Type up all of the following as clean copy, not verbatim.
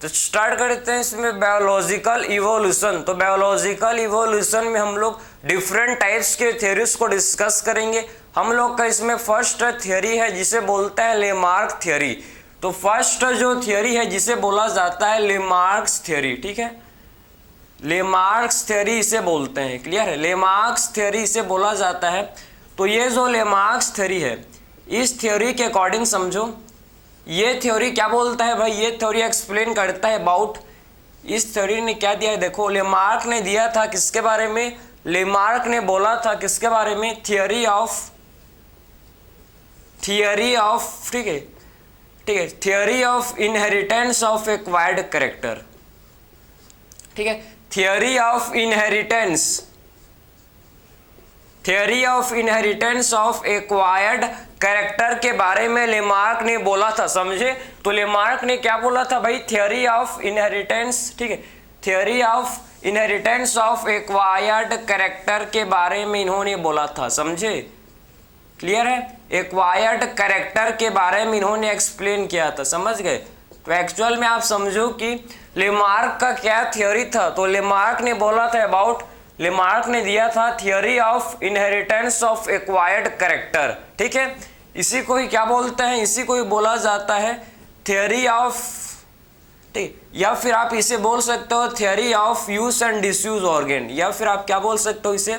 तो स्टार्ट करते हैं इसमें बायोलॉजिकल इवोल्यूशन। तो बायोलॉजिकल इवोल्यूशन में हम लोग डिफरेंट टाइप्स के थ्योरीज को डिस्कस करेंगे। हम लोग का इसमें फर्स्ट थ्योरी है जिसे बोलते हैं लेमार्क थ्योरी। तो फर्स्ट जो थ्योरी है जिसे बोला जाता है लेमार्क्स थ्योरी, ठीक है, लेमार्क्स थ्योरी इसे बोलते हैं, क्लियर है, लेमार्क्स थ्योरी इसे बोला जाता है। तो ये जो लेमार्क्स थ्योरी है, इस थ्योरी के अकॉर्डिंग समझो, ये थ्योरी क्या बोलता है भाई, ये थ्योरी एक्सप्लेन करता है अबाउट, इस थ्योरी ने क्या दिया है, देखो लेमार्क ने दिया था किसके बारे में, लेमार्क ने बोला था किसके बारे में, थियरी ऑफ, ठीक है, theory of inheritance of acquired character, ठीक है, theory of inheritance of acquired character के बारे में लेमार्क ने बोला था, समझे। तो लेमार्क ने क्या बोला था भाई, थियरी ऑफ इनहेरिटेंस, ठीक है, theory of inheritance of acquired character के बारे में इन्होंने बोला था, समझे, क्लियर है, एक्वायर्ड कैरेक्टर के बारे में इन्होंने एक्सप्लेन किया था, समझ गए। तो एक्चुअल में आप समझो कि लेमार्क का क्या थ्योरी था। तो लेमार्क ने बोला था अबाउट, लेमार्क ने दिया था theory of inheritance of acquired character, ठीक है, इसी को ही क्या बोलते हैं, इसी को ही बोला जाता है थियरी ऑफ, ठीक, या फिर आप इसे बोल सकते हो theory of use and disuse organ, या फिर आप क्या बोल सकते हो इसे,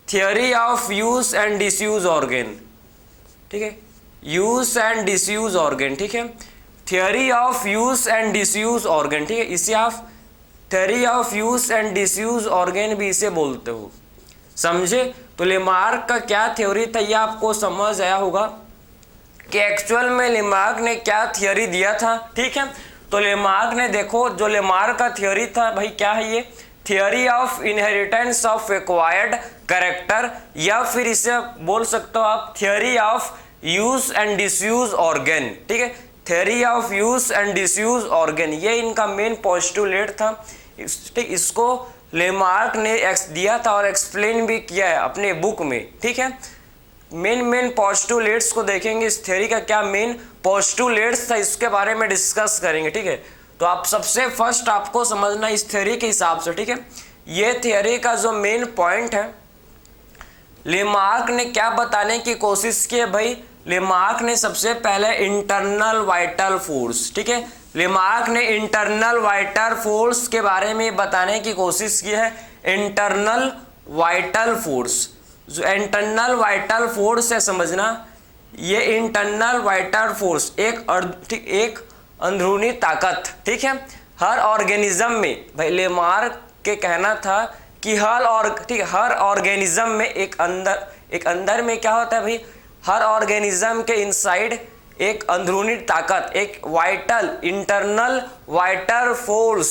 theory of use and disuse organ, ठीक है, यूज एंड डिसयूज ऑर्गेन, ठीक है, theory of use and disuse organ, ठीक है, इसे आप theory of use and disuse organ भी इसे बोलते हो, समझे। तो लेमार्क का क्या थ्योरी था, यह आपको समझ आया होगा कि एक्चुअल में लेमार्क ने क्या थ्योरी दिया था, ठीक है। तो लेमार्क ने, देखो जो लेमार्क का थ्योरी था भाई, क्या है ये, theory of inheritance of acquired character, या फिर इसे बोल सकते हो आप theory of use and disuse organ, ठीक है, theory of use and disuse organ, ये इनका मेन पोस्टुलेट था, ठीक, इसको लेमार्क ने दिया था और एक्सप्लेन भी किया है अपने बुक में, ठीक है। मेन पोस्टुलेट्स को देखेंगे, इस थ्योरी का क्या मेन पोस्टुलेट्स था, इसके बारे में डिस्कस करेंगे, ठीक है। तो आप सबसे फर्स्ट आपको समझना इस थ्योरी के हिसाब से, ठीक है, ये थ्योरी का जो मेन पॉइंट है, लेमार्क ने क्या बताने की कोशिश की है भाई, लेमार्क ने सबसे पहले इंटरनल वाइटल फोर्स, ठीक है, लेमार्क ने इंटरनल वाइटल फोर्स के बारे में बताने की कोशिश की है, इंटरनल वाइटल फोर्स, जो इंटरनल वाइटल फोर्स है समझना, ये इंटरनल वाइटल फोर्स एक अंदरूनी ताकत, ठीक है, हर ऑर्गेनिज्म में, भाई लेमार्क के कहना था कि हर ऑर्गेनिज्म में एक अंदर में क्या होता है भाई, हर ऑर्गेनिज्म के इनसाइड एक अंदरूनी ताकत, एक वाइटल इंटरनल वाइटल फोर्स,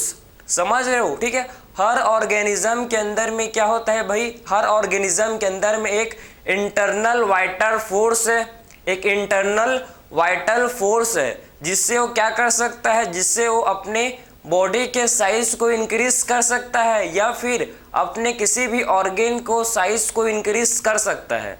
समझ रहे हो, ठीक है, हर ऑर्गेनिज्म के अंदर में क्या होता है भाई, हर ऑर्गेनिज्म के अंदर में एक इंटरनल वाइटल फोर्स है, एक इंटरनल वाइटल फोर्स है, जिससे वो क्या कर सकता है, जिससे वो अपने बॉडी के साइज को इंक्रीज कर सकता है, या फिर अपने किसी भी ऑर्गेन को साइज को इंक्रीज कर सकता है।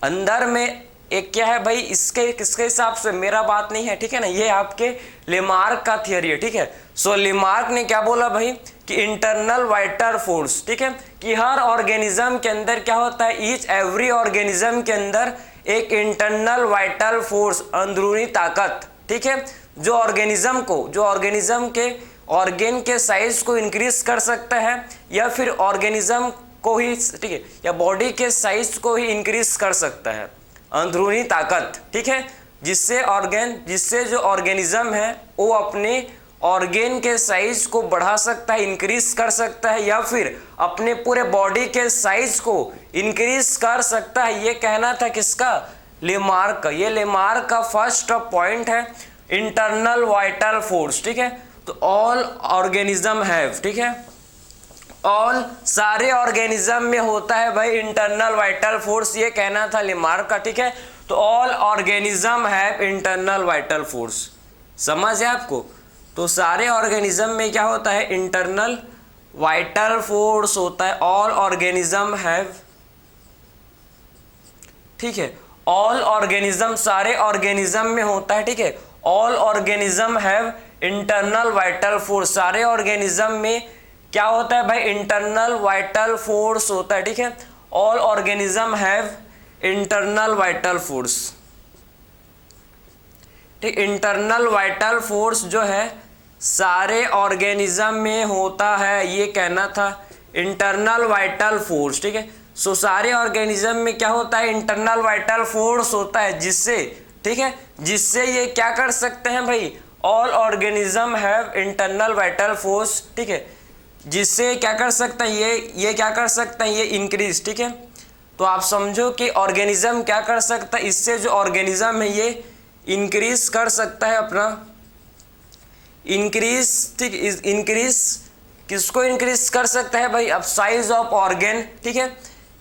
अंदर में एक क्या है भाई, इसके किसके हिसाब से, मेरा बात नहीं है, ठीक है ना, ये आपके लेमार्क का थियरी है, ठीक है। सो लेमार्क ने क्या बोला भाई कि इंटरनल वाइटल फोर्स, ठीक है, कि हर ऑर्गेनिज्म के अंदर क्या होता है, ईच एवरी ऑर्गेनिज्म के अंदर एक इंटरनल वाइटल फोर्स, अंदरूनी ताकत, ठीक है, जो ऑर्गेनिज्म के ऑर्गेन के साइज को इंक्रीज कर सकता है, या फिर ऑर्गेनिज्म को ही, ठीक है, या बॉडी के साइज को ही इंक्रीज कर सकता है, अंदरूनी ताकत, ठीक है, जिससे जो ऑर्गेनिज्म है वो अपने ऑर्गेन के साइज को बढ़ा सकता है, इंक्रीज कर सकता है, या फिर अपने पूरे बॉडी के साइज को इंक्रीज कर सकता है। ये कहना था किसका, लेमार्क का। ये लेमार्क का फर्स्ट पॉइंट है, इंटरनल वाइटल फोर्स, ठीक है। तो ऑल ऑर्गेनिज्म हैव, ठीक है, ऑल सारे ऑर्गेनिज्म में होता है भाई इंटरनल वाइटल फोर्स, ये कहना था लेमार्क का, ठीक है। तो all organism have internal vital force, समझ है आपको। तो सारे ऑर्गेनिज्म में क्या होता है, इंटरनल वाइटल फोर्स होता है, ऑल ऑर्गेनिज्म हैव, ठीक है, ऑल ऑर्गेनिज्म सारे ऑर्गेनिज्म में होता है, ठीक है, all organism have internal vital force. सारे ऑर्गेनिज्म में क्या होता है भाई, इंटरनल वाइटल फोर्स होता है, ठीक है। All organism have internal vital force, ठीक। इंटरनल वाइटल फोर्स जो है सारे ऑर्गेनिज्म में होता है, ये कहना था, इंटरनल वाइटल फोर्स, ठीक है। सो सारे ऑर्गेनिज्म में क्या होता है, इंटरनल वाइटल फोर्स होता है, जिससे, ठीक है, जिससे ये क्या कर सकते हैं भाई, all organism have internal vital force, ठीक है, जिससे क्या कर सकते हैं, ये क्या कर सकते हैं, ये इंक्रीज, ठीक है। तो आप समझो कि ऑर्गेनिज्म क्या कर सकता है, इससे जो ऑर्गेनिज्म है ये इंक्रीज कर सकता है अपना, इंक्रीज, ठीक, इंक्रीज किसको इंक्रीज कर सकता है भाई, अब साइज ऑफ ऑर्गेन, ठीक है।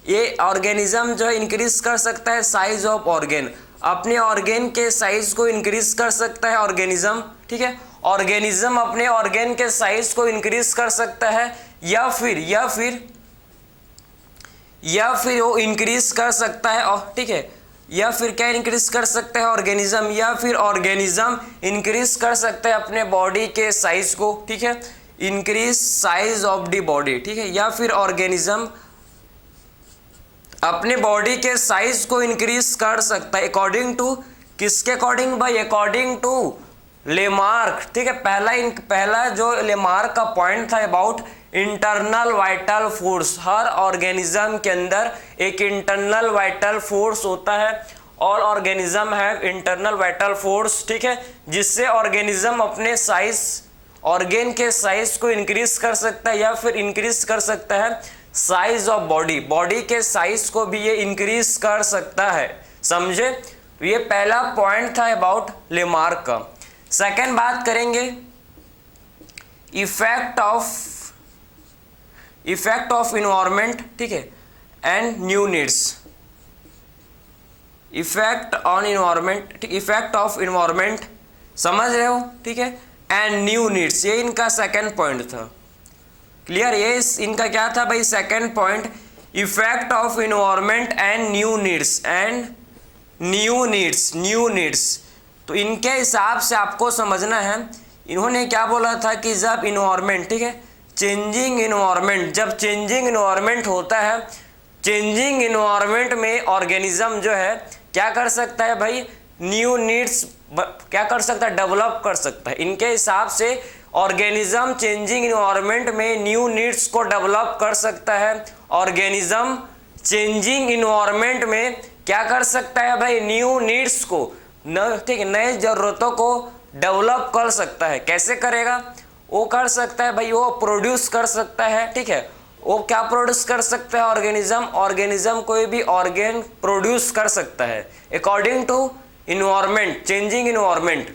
ये ऑर्गेनिज्म जो है इंक्रीज कर सकता है साइज ऑफ ऑर्गेन, अपने ऑर्गेन के साइज को इंक्रीज कर सकता है ऑर्गेनिज्म, ठीक है। ऑर्गेनिज्म अपने ऑर्गेन के साइज को इंक्रीज कर सकता है, या फिर वो इंक्रीज कर सकता है, और ठीक है, या फिर क्या इंक्रीज कर सकता है ऑर्गेनिज्म, या फिर ऑर्गेनिज्म इंक्रीज कर सकता है अपने बॉडी के साइज को, ठीक है, increase size of the body, ठीक है, या फिर ऑर्गेनिज्म अपने बॉडी के साइज को इंक्रीज कर सकता है अकॉर्डिंग टू, किसके अकॉर्डिंग भाई, अकॉर्डिंग टू लेमार्क, ठीक है। पहला जो लेमार्क का पॉइंट था about internal vital force, her organism के अंदर एक इंटरनल वाइटल फोर्स होता है, all organism have internal vital force, ठीक है, जिससे ऑर्गेनिज्म अपने साइज, ऑर्गेन के साइज को इंक्रीज कर सकता है, या फिर इंक्रीज कर सकता है साइज ऑफ बॉडी, बॉडी के साइज को भी ये इंक्रीज कर सकता है, समझे। तो ये पहला पॉइंट था अबाउट लेमार्क का। सेकेंड बात करेंगे इफेक्ट ऑफ इन्वायरमेंट, ठीक है, and new needs, effect on environment, effect of environment, समझ रहे हो, ठीक है, एंड न्यू नीड्स, ये इनका सेकेंड पॉइंट था, क्लियर। ये इनका क्या था भाई, second point, effect of environment and new needs, तो इनके हिसाब से आपको समझना है, इन्होंने क्या बोला था कि जब इन्वायरमेंट, ठीक है, चेंजिंग इन्वायरमेंट, जब चेंजिंग इन्वायरमेंट होता है, चेंजिंग इन्वायरमेंट में ऑर्गेनिज्म जो है क्या कर सकता है भाई, न्यू नीड्स क्या कर सकता है, डेवलप कर सकता है। इनके हिसाब से ऑर्गेनिज्म चेंजिंग इन्वायरमेंट में न्यू नीड्स को डेवलप कर सकता है, ऑर्गेनिज्म चेंजिंग इन्वायरमेंट में क्या कर सकता है भाई, न्यू नीड्स को, ठीक है, नए जरूरतों को डेवलप कर सकता है। कैसे करेगा, वो कर सकता है भाई, वो प्रोड्यूस कर सकता है, ठीक है, वो क्या प्रोड्यूस कर सकता है ऑर्गेनिज्म कोई भी ऑर्गेन प्रोड्यूस कर सकता है according to environment, changing environment,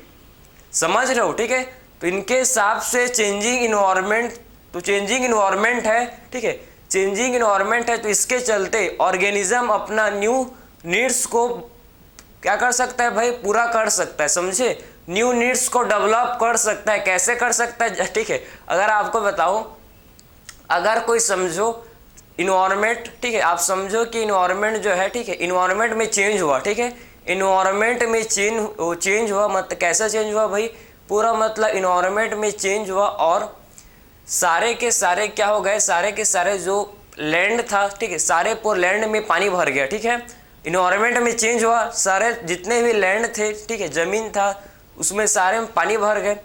समझ रहे हो, ठीक है। तो इनके हिसाब से चेंजिंग इन्वायरमेंट, तो चेंजिंग इन्वायरमेंट है, ठीक है, चेंजिंग इन्वायरमेंट है, तो इसके चलते ऑर्गेनिज्म अपना न्यू नीड्स को क्या कर सकता है भाई, पूरा कर सकता है, समझे, न्यू नीड्स को डेवलप कर सकता है। कैसे कर सकता है, ठीक है, अगर आपको बताओ, अगर कोई समझो इन्वायरमेंट, ठीक है, आप समझो कि इन्वायरमेंट जो है, ठीक है, इन्वायरमेंट में चेंज हुआ, ठीक है, इन्वायरमेंट में चेंज हुआ, मतलब कैसा चेंज हुआ भाई, पूरा मतलब इन्वायरमेंट में चेंज हुआ, और सारे के सारे क्या हो गए, सारे के सारे जो लैंड था, ठीक है, सारे पूरे लैंड में पानी भर गया, ठीक है, इन्वायरमेंट में चेंज हुआ, सारे जितने भी लैंड थे, ठीक है, जमीन था, उसमें सारे में पानी भर गए।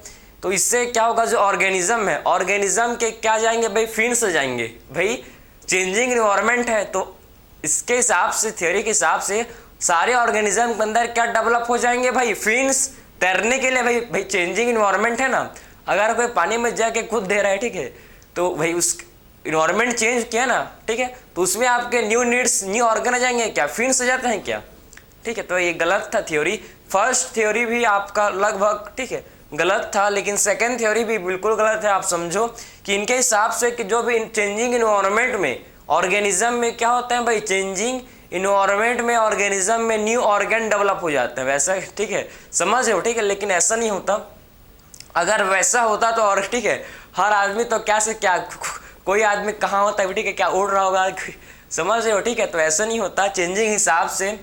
तो इससे क्या होगा, जो ऑर्गेनिज्म है, ऑर्गेनिज्म के क्या जाएंगे भाई, फिन्स जाएंगे भाई, चेंजिंग इन्वायरमेंट है, तो इसके हिसाब से, थ्योरी के हिसाब से सारे ऑर्गेनिज्म के अंदर क्या डेवलप हो जाएंगे भाई, फिन्स, तैरने के लिए भाई चेंजिंग इन्वायरमेंट है ना, अगर कोई पानी में जाके खुद दे रहा है, ठीक है, तो भाई उस इन्वायरमेंट चेंज किया ना, ठीक है, तो उसमें आपके न्यू नीड्स, न्यू ऑर्गन आ जाएंगे, क्या फिन्स आ जाते हैं क्या, ठीक है। तो ये गलत था थ्योरी, फर्स्ट थ्योरी भी आपका लगभग, ठीक है, गलत था, लेकिन सेकंड थ्योरी भी बिल्कुल गलत है। आप समझो कि इनके हिसाब से कि जो भी चेंजिंग इन्वायरमेंट में ऑर्गेनिज्म में क्या होता है भाई, चेंजिंग इन्वायरमेंट में ऑर्गेनिज्म में न्यू ऑर्गन डेवलप हो जाते हैं, वैसा, ठीक है, समझ हो, ठीक है, लेकिन ऐसा नहीं होता। अगर वैसा होता तो, और ठीक है, हर आदमी तो क्या से क्या, कोई आदमी कहाँ होता है, ठीक है, क्या उड़ रहा होगा, समझ रहे हो, ठीक है, तो ऐसा नहीं होता। चेंजिंग हिसाब से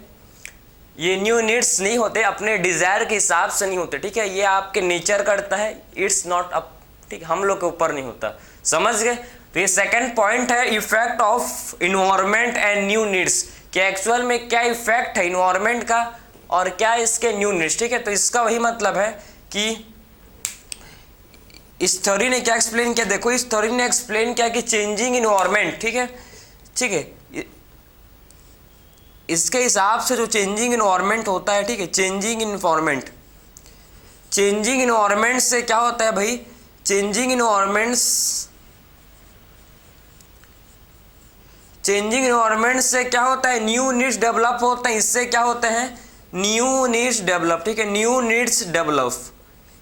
ये न्यू नीड्स नहीं होते, अपने डिजायर के हिसाब से नहीं होते, ठीक है, ये आपके नेचर करता है, इट्स नॉट अप, ठीक, हम लोग के ऊपर नहीं होता, समझ गए। तो ये सेकंड पॉइंट है, effect of environment and new needs, कि एक्चुअल में क्या इफेक्ट है इन्वायरमेंट का और क्या इसके न्यू नीड्स, ठीक है। तो इसका वही मतलब है कि इस थ्योरी ने क्या एक्सप्लेन किया, देखो इस थ्योरी ने एक्सप्लेन किया कि चेंजिंग इन्वायरमेंट, ठीक है, ठीक है, इसके हिसाब से जो चेंजिंग इन्वायरमेंट होता है, ठीक है, चेंजिंग इन्वायरमेंट, चेंजिंग इन्वायरमेंट से क्या होता है भाई, चेंजिंग इन्वायरमेंट से क्या होता है, न्यू नीड्स डेवलप होते हैं, इससे क्या होते हैं, न्यू नीड्स डेवलप, ठीक है, न्यू नीड्स डेवलप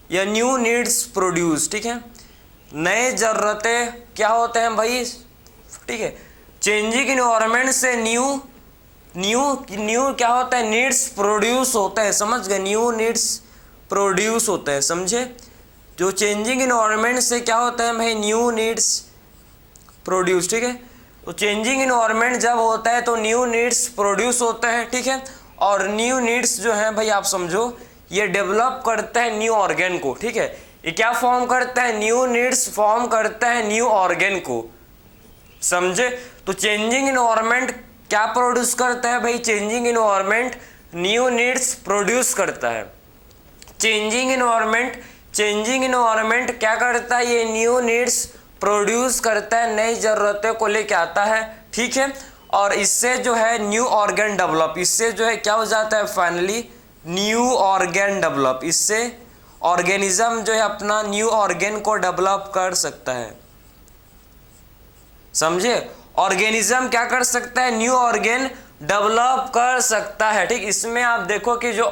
या न्यू नीड्स प्रोड्यूस, ठीक है, नए जरूरतें क्या होते हैं भाई, ठीक है, चेंजिंग इन्वायरमेंट से न्यू क्या होता है, नीड्स प्रोड्यूस होता है, समझ गए, न्यू नीड्स प्रोड्यूस होता है, समझे। जो चेंजिंग इन्वायरमेंट से क्या होता है भाई, न्यू नीड्स प्रोड्यूस, ठीक है। तो चेंजिंग इन्वायरमेंट जब होता है तो न्यू नीड्स प्रोड्यूस होते हैं, ठीक है, और न्यू नीड्स जो है भाई आप समझो ये डेवलप करता है न्यू ऑर्गेन को, ठीक है, ये क्या फॉर्म करता है, न्यू नीड्स फॉर्म करता है न्यू ऑर्गेन को, समझे। तो चेंजिंग इन्वायरमेंट क्या प्रोड्यूस करता है भाई, changing environment new needs produce करता है। चेंजिंग इन्वायरमेंट क्या करता है, ये न्यू नीड्स प्रोड्यूस करता है, नई जरूरतों को लेके आता है, ठीक है, और इससे जो है न्यू ऑर्गेन डेवलप, इससे जो है क्या हो जाता है फाइनली, न्यू ऑर्गेन डेवलप, इससे ऑर्गेनिज्म जो है अपना न्यू ऑर्गेन को डेवलप कर सकता है, समझे। ऑर्गेनिज्म क्या कर सकता है, न्यू ऑर्गेन डेवलप कर सकता है, ठीक। इसमें आप देखो कि जो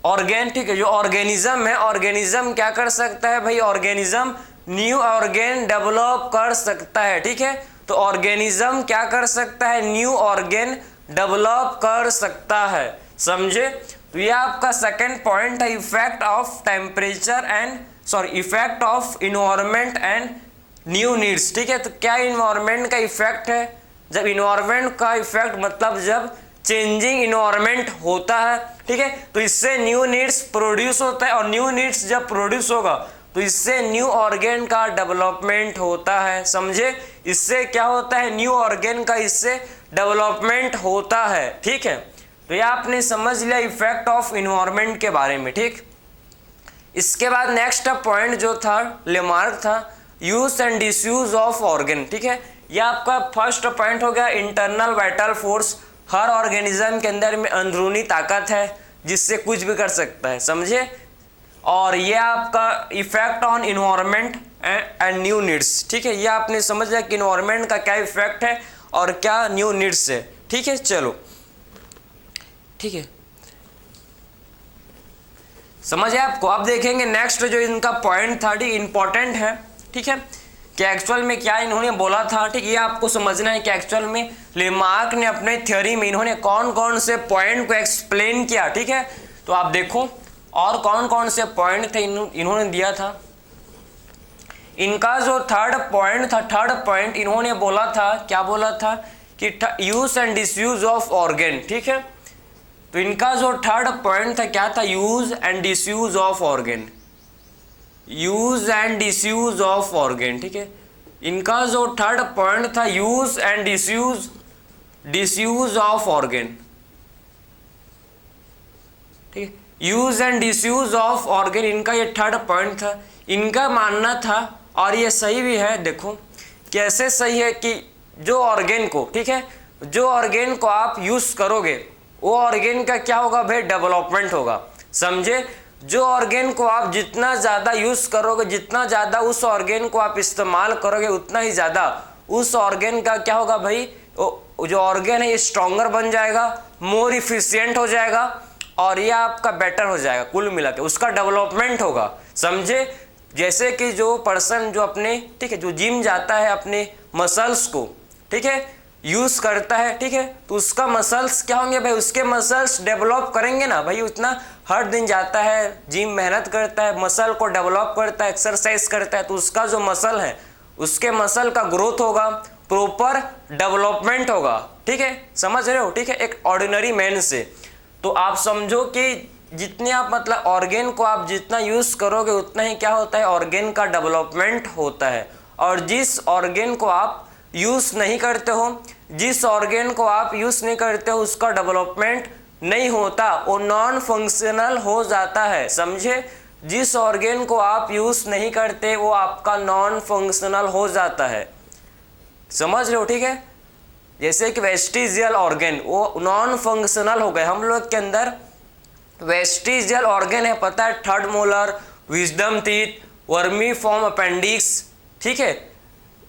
ऑर्गेन, ठीक है, जो ऑर्गेनिज्म है, ऑर्गेनिज्म क्या कर सकता है भाई, ऑर्गेनिज्म न्यू ऑर्गेन डेवलप कर सकता है, ठीक है। तो ऑर्गेनिज्म क्या कर सकता है, न्यू ऑर्गेन डेवलप कर सकता है, समझे। तो ये आपका सेकंड पॉइंट है, effect of temperature and effect of environment and new needs, ठीक है। तो क्या इन्वायरमेंट का इफेक्ट है, जब इन्वायरमेंट का इफेक्ट मतलब जब चेंजिंग इन्वायरमेंट होता है, ठीक है, तो इससे न्यू नीड्स प्रोड्यूस होता है, और न्यू नीड्स जब प्रोड्यूस होगा तो इससे न्यू ऑर्गेन का डेवलपमेंट होता है, समझे। इससे क्या होता है, न्यू ऑर्गेन का इससे डेवलपमेंट होता है, ठीक है। तो ये आपने समझ लिया इफेक्ट ऑफ इन्वायरमेंट के बारे में, ठीक। इसके बाद नेक्स्ट पॉइंट जो था लेमार्क था, use and disuse of organ, ठीक है। यह आपका फर्स्ट पॉइंट हो गया, इंटरनल वाइटल फोर्स, हर ऑर्गेनिज्म के अंदर में अंदरूनी ताकत है जिससे कुछ भी कर सकता है, समझे। और ये आपका effect on environment and new needs, ठीक है, ये आपने समझ लिया कि इन्वायरमेंट का क्या इफेक्ट है और क्या न्यू नीड्स है, ठीक है। चलो, ठीक है, समझ है आपको। अब देखेंगे नेक्स्ट जो इनका पॉइंट था, ठीक, इंपॉर्टेंट है, ठीक है, कि एक्चुअल में क्या इन्होंने बोला था, ठीक, ये आपको समझना है कि एक्चुअल में लेमार्क ने अपने थ्योरी में इन्होंने कौन कौन से पॉइंट को एक्सप्लेन किया, ठीक है। तो आप देखो और कौन कौन से पॉइंट थे इन्होंने दिया था। इनका जो थर्ड पॉइंट इन्होंने बोला था, क्या बोला था कि use and disuse of organ, ठीक है। तो इनका जो थर्ड पॉइंट था क्या था, use and disuse of organ, use and disuse of organ, ठीक है। इनका जो थर्ड पॉइंट था use and disuse of organ, ठीक है, use and disuse of organ, इनका ये थर्ड पॉइंट था। इनका मानना था, और ये सही भी है, देखो कैसे सही है, कि जो ऑर्गेन को, ठीक है, जो ऑर्गेन को आप यूज करोगे वो ऑर्गेन का क्या होगा भाई, डेवलपमेंट होगा, समझे। जो ऑर्गेन को आप जितना ज़्यादा यूज करोगे, जितना ज़्यादा उस ऑर्गेन को आप इस्तेमाल करोगे, उतना ही ज़्यादा उस ऑर्गेन का क्या होगा भाई, जो ऑर्गेन है ये स्ट्रॉन्गर बन जाएगा, मोर इफिशियंट हो जाएगा, और ये आपका बेटर हो जाएगा, कुल मिला के उसका डेवलपमेंट होगा, समझे। जैसे कि जो पर्सन जो अपने, ठीक है, जो जिम जाता है अपने मसल्स को, ठीक है, यूज करता है, ठीक है, तो उसका मसल्स क्या होंगे भाई, उसके मसल्स डेवलप करेंगे ना भाई, उतना हर दिन जाता है जिम, मेहनत करता है, मसल को डेवलप करता है, एक्सरसाइज करता है, तो उसका जो मसल है उसके मसल का ग्रोथ होगा, प्रॉपर डेवलपमेंट होगा, ठीक है, समझ रहे हो, ठीक है, एक ऑर्डिनरी मैन से। तो आप समझो कि जितने आप मतलब ऑर्गेन को आप जितना यूज करोगे उतना ही क्या होता है, ऑर्गेन का डेवलपमेंट होता है। और जिस ऑर्गेन को आप यूज नहीं करते हो, जिस ऑर्गेन को आप यूज नहीं करते हो उसका डेवलपमेंट नहीं होता, वो नॉन फंक्शनल हो जाता है। समझे, जिस ऑर्गेन को आप यूज नहीं करते वो आपका नॉन फंक्शनल हो जाता है। समझ लो, ठीक है। जैसे कि वेस्टिजियल ऑर्गेन वो नॉन फंक्शनल हो गए। हम लोग के अंदर वेस्टिजियल ऑर्गेन है, पता है, third molar, wisdom teeth, vermiform appendix, ठीक है,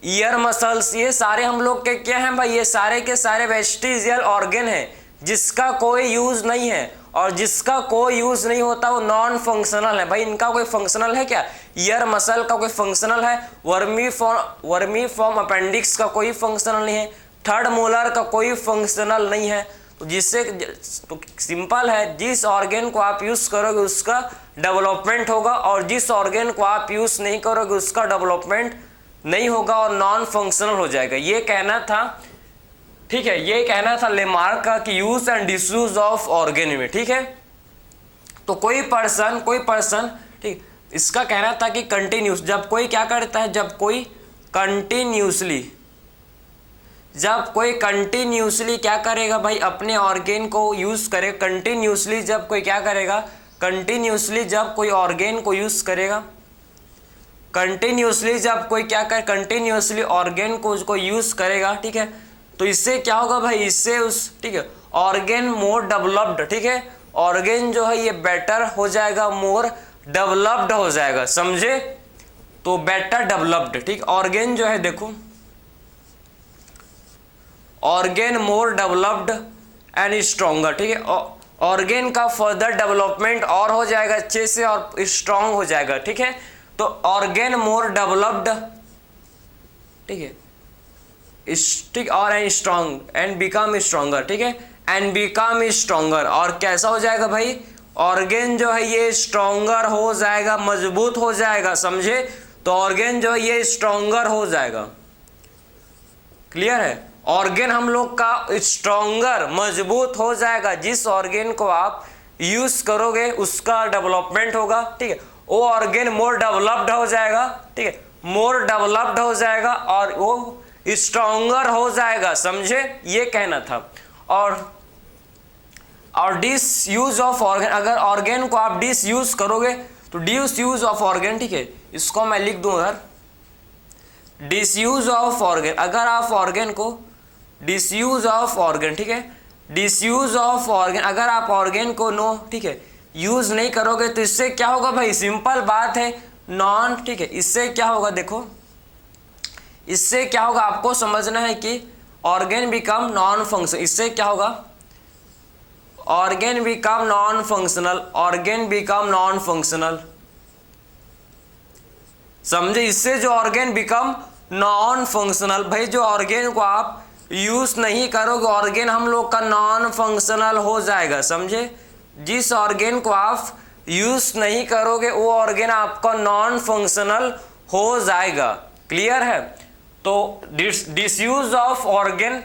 ईयर मसल्स, ये सारे हम लोग के क्या हैं भाई, ये सारे के सारे वेस्टिजियल ऑर्गेन हैं जिसका कोई यूज नहीं है। और जिसका कोई यूज नहीं होता वो नॉन फंक्शनल है। भाई इनका कोई फंक्शनल है क्या, ईयर मसल का कोई फंक्शनल है, वर्मीफॉर्म अपेंडिक्स का कोई फंक्शनल नहीं है, थर्ड मोलर का कोई फंक्शनल नहीं है। तो जिससे तो सिंपल है, जिस ऑर्गेन को आप यूज करोगे उसका डेवलपमेंट होगा और जिस ऑर्गेन को आप यूज नहीं करोगे उसका डेवलपमेंट नहीं होगा और नॉन फंक्शनल हो जाएगा। ये कहना था, ठीक है, ये कहना था लेमार्क का कि use and disuse of organ में, ठीक है। तो कोई पर्सन ठीक, इसका कहना था कि कंटिन्यूस, जब कोई क्या करता है, जब कोई कंटिन्यूसली क्या करेगा भाई, अपने ऑर्गेन को यूज करे, कंटिन्यूसली जब कोई क्या करेगा, कंटिन्यूसली जब कोई ऑर्गेन को यूज करेगा, कंटिन्यूसली जब कोई क्या करे, कंटिन्यूसली ऑर्गेन को उसको यूज करेगा, ठीक है, तो इससे क्या होगा भाई, इससे उस, ठीक है, ऑर्गेन मोर डेवलप्ड, ठीक है, ऑर्गेन जो है ये बेटर हो जाएगा, मोर डेवलप्ड हो जाएगा। समझे, तो बेटर डेवलप्ड, ठीक, ऑर्गेन जो है देखो, organ more developed and stronger, ठीक है, ऑर्गेन का फर्दर डेवलपमेंट और हो जाएगा अच्छे से और स्ट्रॉन्ग हो जाएगा, ठीक है। तो ऑर्गेन मोर डेवलप्ड, ठीक है, ठीक, और and strong and become stronger, ठीक है, एंड बिकम स्ट्रॉन्गर, और कैसा हो जाएगा भाई, ऑर्गेन जो है ये स्ट्रॉन्गर हो जाएगा, मजबूत हो जाएगा। समझे, तो ऑर्गेन जो है ये स्ट्रॉन्गर हो जाएगा। क्लियर है, ऑर्गेन हम लोग का स्ट्रॉन्गर, मजबूत हो जाएगा। जिस ऑर्गेन को आप यूज करोगे उसका डेवलपमेंट होगा, ठीक है, वो ऑर्गेन मोर डेवलप्ड हो जाएगा, ठीक है, मोर डेवलप्ड हो जाएगा और वो स्ट्रॉन्गर हो जाएगा। समझे, ये कहना था। और डिस यूज ऑफ ऑर्गेन, अगर ऑर्गेन को आप डिस यूज करोगे तो डिस यूज ऑफ ऑर्गेन, ठीक है, इसको मैं लिख दूं उधर, डिस यूज ऑफ ऑर्गेन, अगर आप ऑर्गेन को डिस यूज ऑफ ऑर्गेन, ठीक है, डिस यूज ऑफ ऑर्गेन, अगर आप ऑर्गेन को ठीक है, यूज नहीं करोगे तो इससे क्या होगा भाई, सिंपल बात है, नॉन, ठीक है, इससे क्या होगा देखो, इससे क्या होगा आपको समझना है कि ऑर्गेन बिकम नॉन फंक्शनल, इससे क्या होगा, organ become non functional, organ become non functional. समझे, इससे जो ऑर्गेन बिकम नॉन फंक्शनल, भाई जो ऑर्गेन को आप यूज नहीं करोगे ऑर्गेन हम लोग का नॉन फंक्शनल हो जाएगा। समझे, जिस ऑर्गेन को आप यूज नहीं करोगे वो ऑर्गेन आपका नॉन फंक्शनल हो जाएगा। क्लियर है, तो डिसयूज ऑफ ऑर्गेन,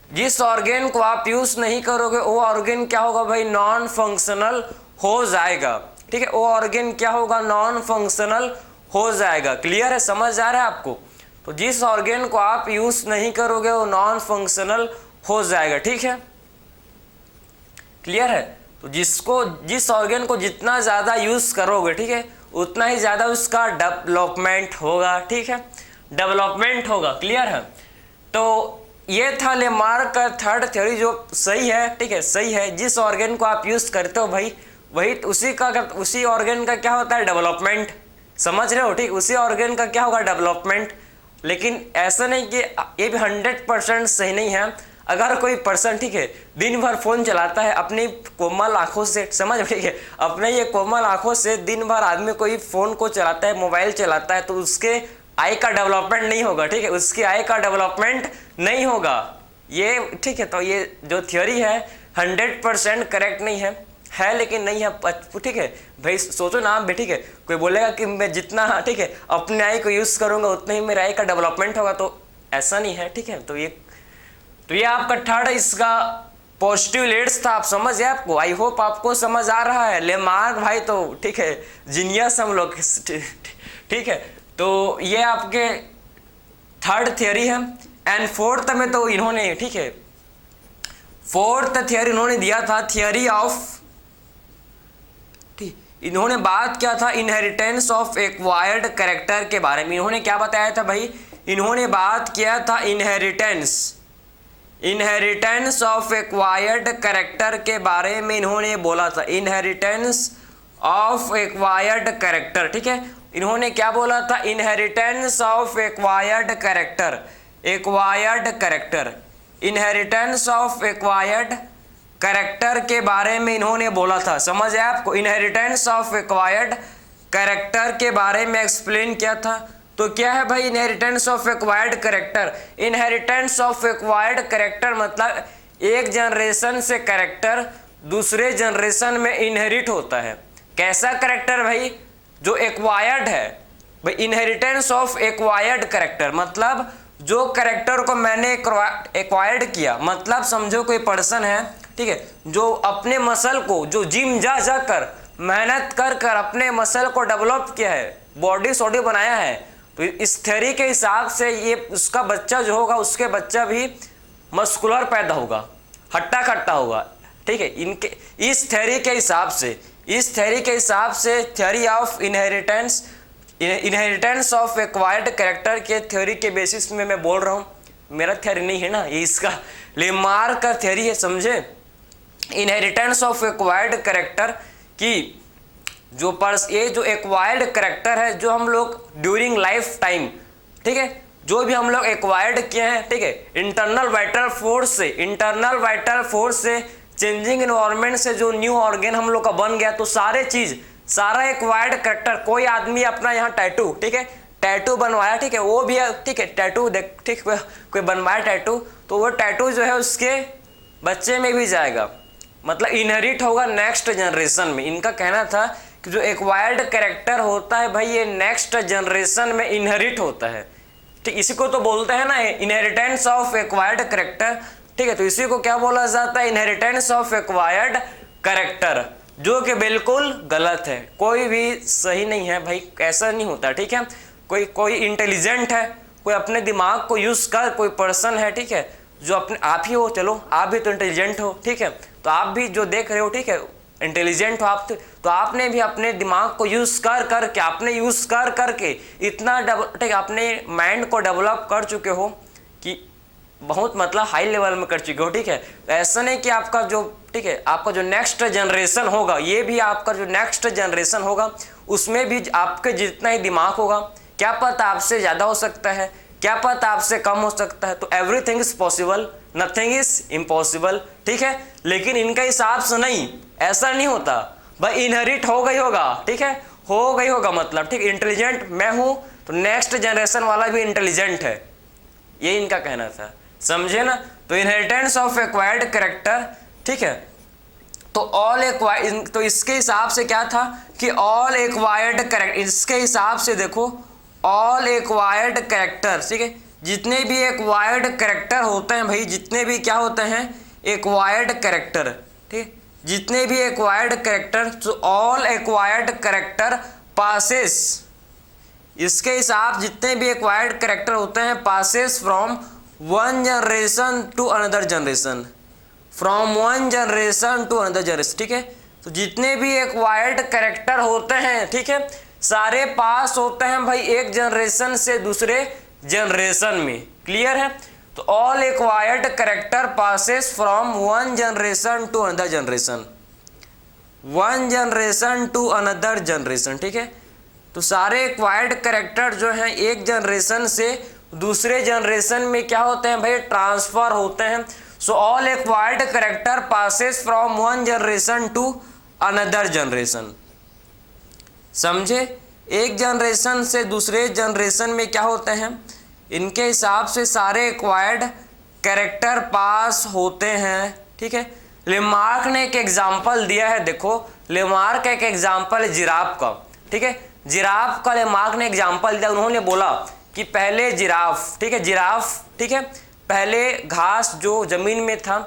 जिस ऑर्गेन को आप यूज नहीं करोगे वो ऑर्गेन क्या होगा भाई, नॉन फंक्शनल हो जाएगा, ठीक है, वो ऑर्गेन क्या होगा, नॉन फंक्शनल हो जाएगा। क्लियर है, समझ आ रहा है आपको, तो जिस ऑर्गेन को आप यूज नहीं करोगे वो नॉन फंक्शनल हो जाएगा, ठीक है, क्लियर है। तो जिस ऑर्गेन को जितना ज्यादा यूज करोगे, ठीक है, उतना ही ज्यादा उसका डेवलपमेंट होगा, ठीक है, डेवलपमेंट होगा। क्लियर है, तो ये था लेमार्क का थर्ड थ्योरी जो सही है, ठीक है, सही है। जिस ऑर्गेन को आप यूज करते हो भाई वही उसी ऑर्गेन का क्या होता है, डेवलपमेंट। समझ रहे हो, ठीक, उसी ऑर्गेन का क्या होगा, डेवलपमेंट। लेकिन ऐसा नहीं कि ये भी 100% सही नहीं है। अगर कोई पर्सन, ठीक है, दिन भर फोन चलाता है अपनी कोमल आंखों से, समझ, ठीक है, अपने ये कोमल आंखों से दिन भर आदमी कोई फोन को चलाता है, मोबाइल चलाता है, तो उसके आई का डेवलपमेंट नहीं होगा, ठीक है, उसकी आई का डेवलपमेंट नहीं होगा ये, ठीक है। तो ये जो थ्योरी है 100% करेक्ट नहीं है लेकिन नहीं है, ठीक है भाई। सोचो ना आप, ठीक है, कोई बोलेगा कि मैं जितना, ठीक है, अपने आई को यूज करूंगा उतना ही मेरे आई का डेवलपमेंट होगा, तो ऐसा नहीं है, ठीक है। तो ये आपका थर्ड इसका पॉजिटिव लेट्स था, आप समझ गए? आपको, आई होप आपको समझ आ रहा है। लेमार्क भाई तो ठीक है, जीनियस हम लोग, ठीक है। तो ये आपके थर्ड थियरी है। एंड फोर्थ में तो इन्होंने, ठीक है, फोर्थ थियरी इन्होंने दिया था थियरी ऑफ, ठीक, इन्होंने बात किया था इनहेरिटेंस ऑफ एक्वायर्ड कैरेक्टर के बारे में। इन्होंने क्या बताया था भाई? इन्होंने बात किया था इनहेरिटेंस ऑफ एक्वायर्ड कैरेक्टर के बारे में इन्होंने बोला था, इनहेरिटेंस ऑफ एक्वायर्ड कैरेक्टर, ठीक है। इन्होंने क्या बोला था? Inheritance of acquired character, inheritance of acquired character के बारे में इन्होंने बोला था। समझ है आपको? इनहेरिटेंस ऑफ एक्वायर्ड कैरेक्टर के बारे में एक्सप्लेन किया था। तो क्या है भाई inheritance of acquired character? Inheritance of acquired character मतलब एक जनरेशन से कैरेक्टर दूसरे जनरेशन में इनहेरिट होता है। कैसा कैरेक्टर भाई? जो एक्वायर्ड है भाई। इनहेरिटेंस ऑफ एक्वायर्ड कैरेक्टर मतलब जो कैरेक्टर को मैंने एक्वायर्ड किया, मतलब समझो कोई पर्सन है, ठीक है, जो अपने मसल को, जो जिम जा कर मेहनत कर अपने मसल को डेवलप किया है, बॉडी सॉडी बनाया है, तो इस थ्योरी के हिसाब से ये उसका बच्चा जो होगा, उसके बच्चा भी मस्कुलर पैदा होगा, हट्टा खट्टा होगा, ठीक है। इनके इस थ्योरी के हिसाब से theory of inheritance of acquired character के थ्योरी के बेसिस में मैं बोल रहा हूँ। मेरा थ्योरी नहीं है ना, ये इसका लेमार्क का थ्योरी है, समझे? इनहेरिटेंस ऑफ एक्वायर्ड कैरेक्टर की ये जो एक्वायर्ड कैरेक्टर है, जो हम लोग ड्यूरिंग लाइफ टाइम, ठीक है, जो भी हम लोग एक्वायर्ड किए हैं, ठीक है, इंटरनल वाइटल फोर्स से चेंजिंग इन्वायरमेंट से जो न्यू ऑर्गेन हम लोग का बन गया, तो सारा एक्वायर्ड कैरेक्टर। कोई आदमी अपना यहाँ टैटू, ठीक है, टैटू बनवाया, ठीक है, वो भी, ठीक है, टैटू देख, ठीक, कोई बनवाया टैटू, तो वो टैटू जो है उसके बच्चे में भी जाएगा, मतलब इनहेरिट होगा नेक्स्ट जनरेशन में। इनका कहना था कि जो एक्वायर्ड कैरेक्टर होता है भाई, ये नेक्स्ट जनरेशन में इनहेरिट होता है, ठीक। इसी को तो बोलते हैं ना इनहेरिटेंस ऑफ एक्वायर्ड कैरेक्टर, ठीक है। तो इसी को क्या बोला जाता है? इनहेरिटेंस ऑफ एक्वायर्ड कैरेक्टर, जो कि बिल्कुल गलत है, कोई भी सही नहीं है भाई, ऐसा नहीं होता, ठीक है। कोई इंटेलिजेंट है, कोई अपने दिमाग को यूज कर, कोई पर्सन है, ठीक है, जो अपने, आप ही हो, चलो आप भी तो इंटेलिजेंट हो, ठीक है, तो आप भी जो देख रहे हो, ठीक है, इंटेलिजेंट हो आप, तो आपने भी अपने दिमाग को यूज करके, आपने यूज करके इतना ठीक, अपने माइंड को डेवलप कर चुके हो कि बहुत, मतलब हाई लेवल में कर चुके हो, ठीक है। ऐसा नहीं कि आपका जो, ठीक है, आपका जो नेक्स्ट जनरेशन होगा, ये भी आपका जो नेक्स्ट जनरेशन होगा, उसमें भी आपके जितना ही दिमाग होगा, क्या पता आपसे ज़्यादा हो सकता है, क्या पता आपसे कम हो सकता है। तो everything is possible, nothing is impossible, ठीक है। लेकिन इनका हिसाब से नहीं, ऐसा नहीं होता भाई, इनहेरिट हो गई होगा, ठीक है, हो गई होगा मतलब, ठीक, इंटेलिजेंट मैं हूँ तो नेक्स्ट जनरेशन वाला भी इंटेलिजेंट है, ये इनका कहना था, समझे ना? तो इनहेरिटेंस ऑफ एक्वायर्ड कैरेक्टर, ठीक है, तो ऑल एक्वायर्ड, तो इसके हिसाब से क्या था कि ऑल एक्वायर्ड कैरेक्टर, इसके हिसाब से देखो ऑल एक्वायर्ड कैरेक्टर, ठीक है, जितने भी एक्वायर्ड कैरेक्टर होते हैं भाई, जितने भी क्या होते हैं एक्वायर्ड कैरेक्टर, ठीक, जितने भी एक्वायर्ड कैरेक्टर, तो ऑल एक्वायर्ड कैरेक्टर पासेस, इसके हिसाब जितने भी एक्वायर्ड कैरेक्टर होते हैं passes from one generation to another generation, from one generation to another generation, ठीक है। तो जितने भी एक्वायर्ड कैरेक्टर होते हैं, ठीक है, सारे पास होते हैं भाई एक जनरेशन से दूसरे जनरेशन में, क्लियर है? तो all acquired character passes from one generation to another generation, one generation to another generation, ठीक है। तो सारे एक्वायर्ड कैरेक्टर जो हैं एक जनरेशन से दूसरे जनरेशन में क्या होते हैं भाई, ट्रांसफर होते हैं। So all acquired character passes from one generation to another generation, समझे? एक जनरेशन से दूसरे जनरेशन में क्या होते हैं, इनके हिसाब से सारे एक्वायर्ड कैरेक्टर पास होते हैं, ठीक है। लेमार्क ने एक एग्जाम्पल दिया है, देखो लेमार्क एक एग्जाम्पल है जिराफ का, ठीक है, जिराफ का लेमार्क ने एग्जाम्पल दिया। उन्होंने बोला कि पहले जिराफ, ठीक है, जिराफ, ठीक है, पहले घास जो जमीन में था,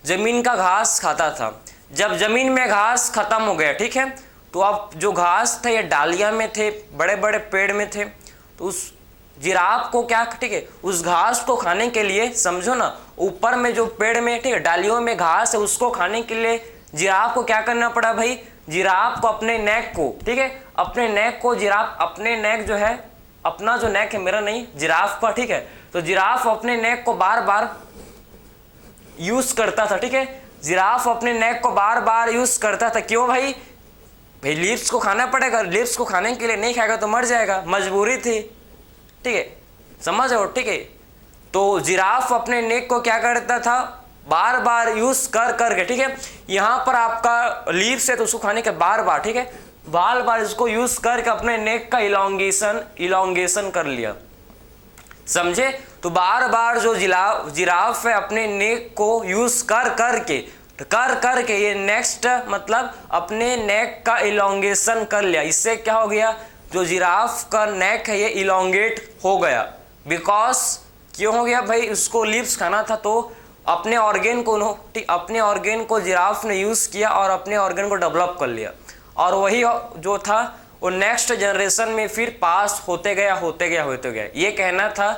जमीन का घास खाता था। जब जमीन में घास खत्म हो गया, ठीक है, तो अब जो घास थे ये डालियां में थे, बड़े बड़े पेड़ में थे, तो उस जिराफ को क्या, ठीक है, उस घास को खाने के लिए, समझो ना, ऊपर में जो पेड़ में, ठीक है, डालियों में घास है, उसको खाने के लिए जिराफ को क्या करना पड़ा भाई, जिराफ को अपने नेक को, ठीक है, अपने नेक को, जिराफ अपने नेक जो है, अपना जो नेक है, मेरा नहीं, जिराफ का, ठीक है, तो जिराफ अपने नेक को बार बार यूज करता था, ठीक है, जिराफ अपने नेक को बार बार यूज करता था। क्यों भाई, भाई लीव्स को खाना पड़ेगा, लीव्स को खाने के लिए नहीं खाएगा तो मर जाएगा, मजबूरी थी, ठीक है, समझ रहे हो, ठीक है। तो जिराफ अपने नेक को क्या करता था, बार बार यूज कर करके, ठीक है, यहाँ पर आपका लीव्स है तो उसको खाने के बार बार, ठीक है, बार बार इसको यूज करके अपने नेक का इलोंगेशन कर लिया, समझे। तो बार बार जो जिराफ है अपने नेक को यूज कर करके ये नेक्स्ट मतलब अपने नेक का इलोंगेशन कर लिया। इससे क्या हो गया, जो जिराफ का नेक है ये इलोंगेट हो गया। बिकॉज क्यों हो गया भाई, उसको लीव्स खाना था तो अपने ऑर्गेन को जिराफ ने यूज किया और अपने ऑर्गेन को डेवलप कर लिया, और वही जो था वो नेक्स्ट जनरेशन में फिर पास होते गया। ये कहना था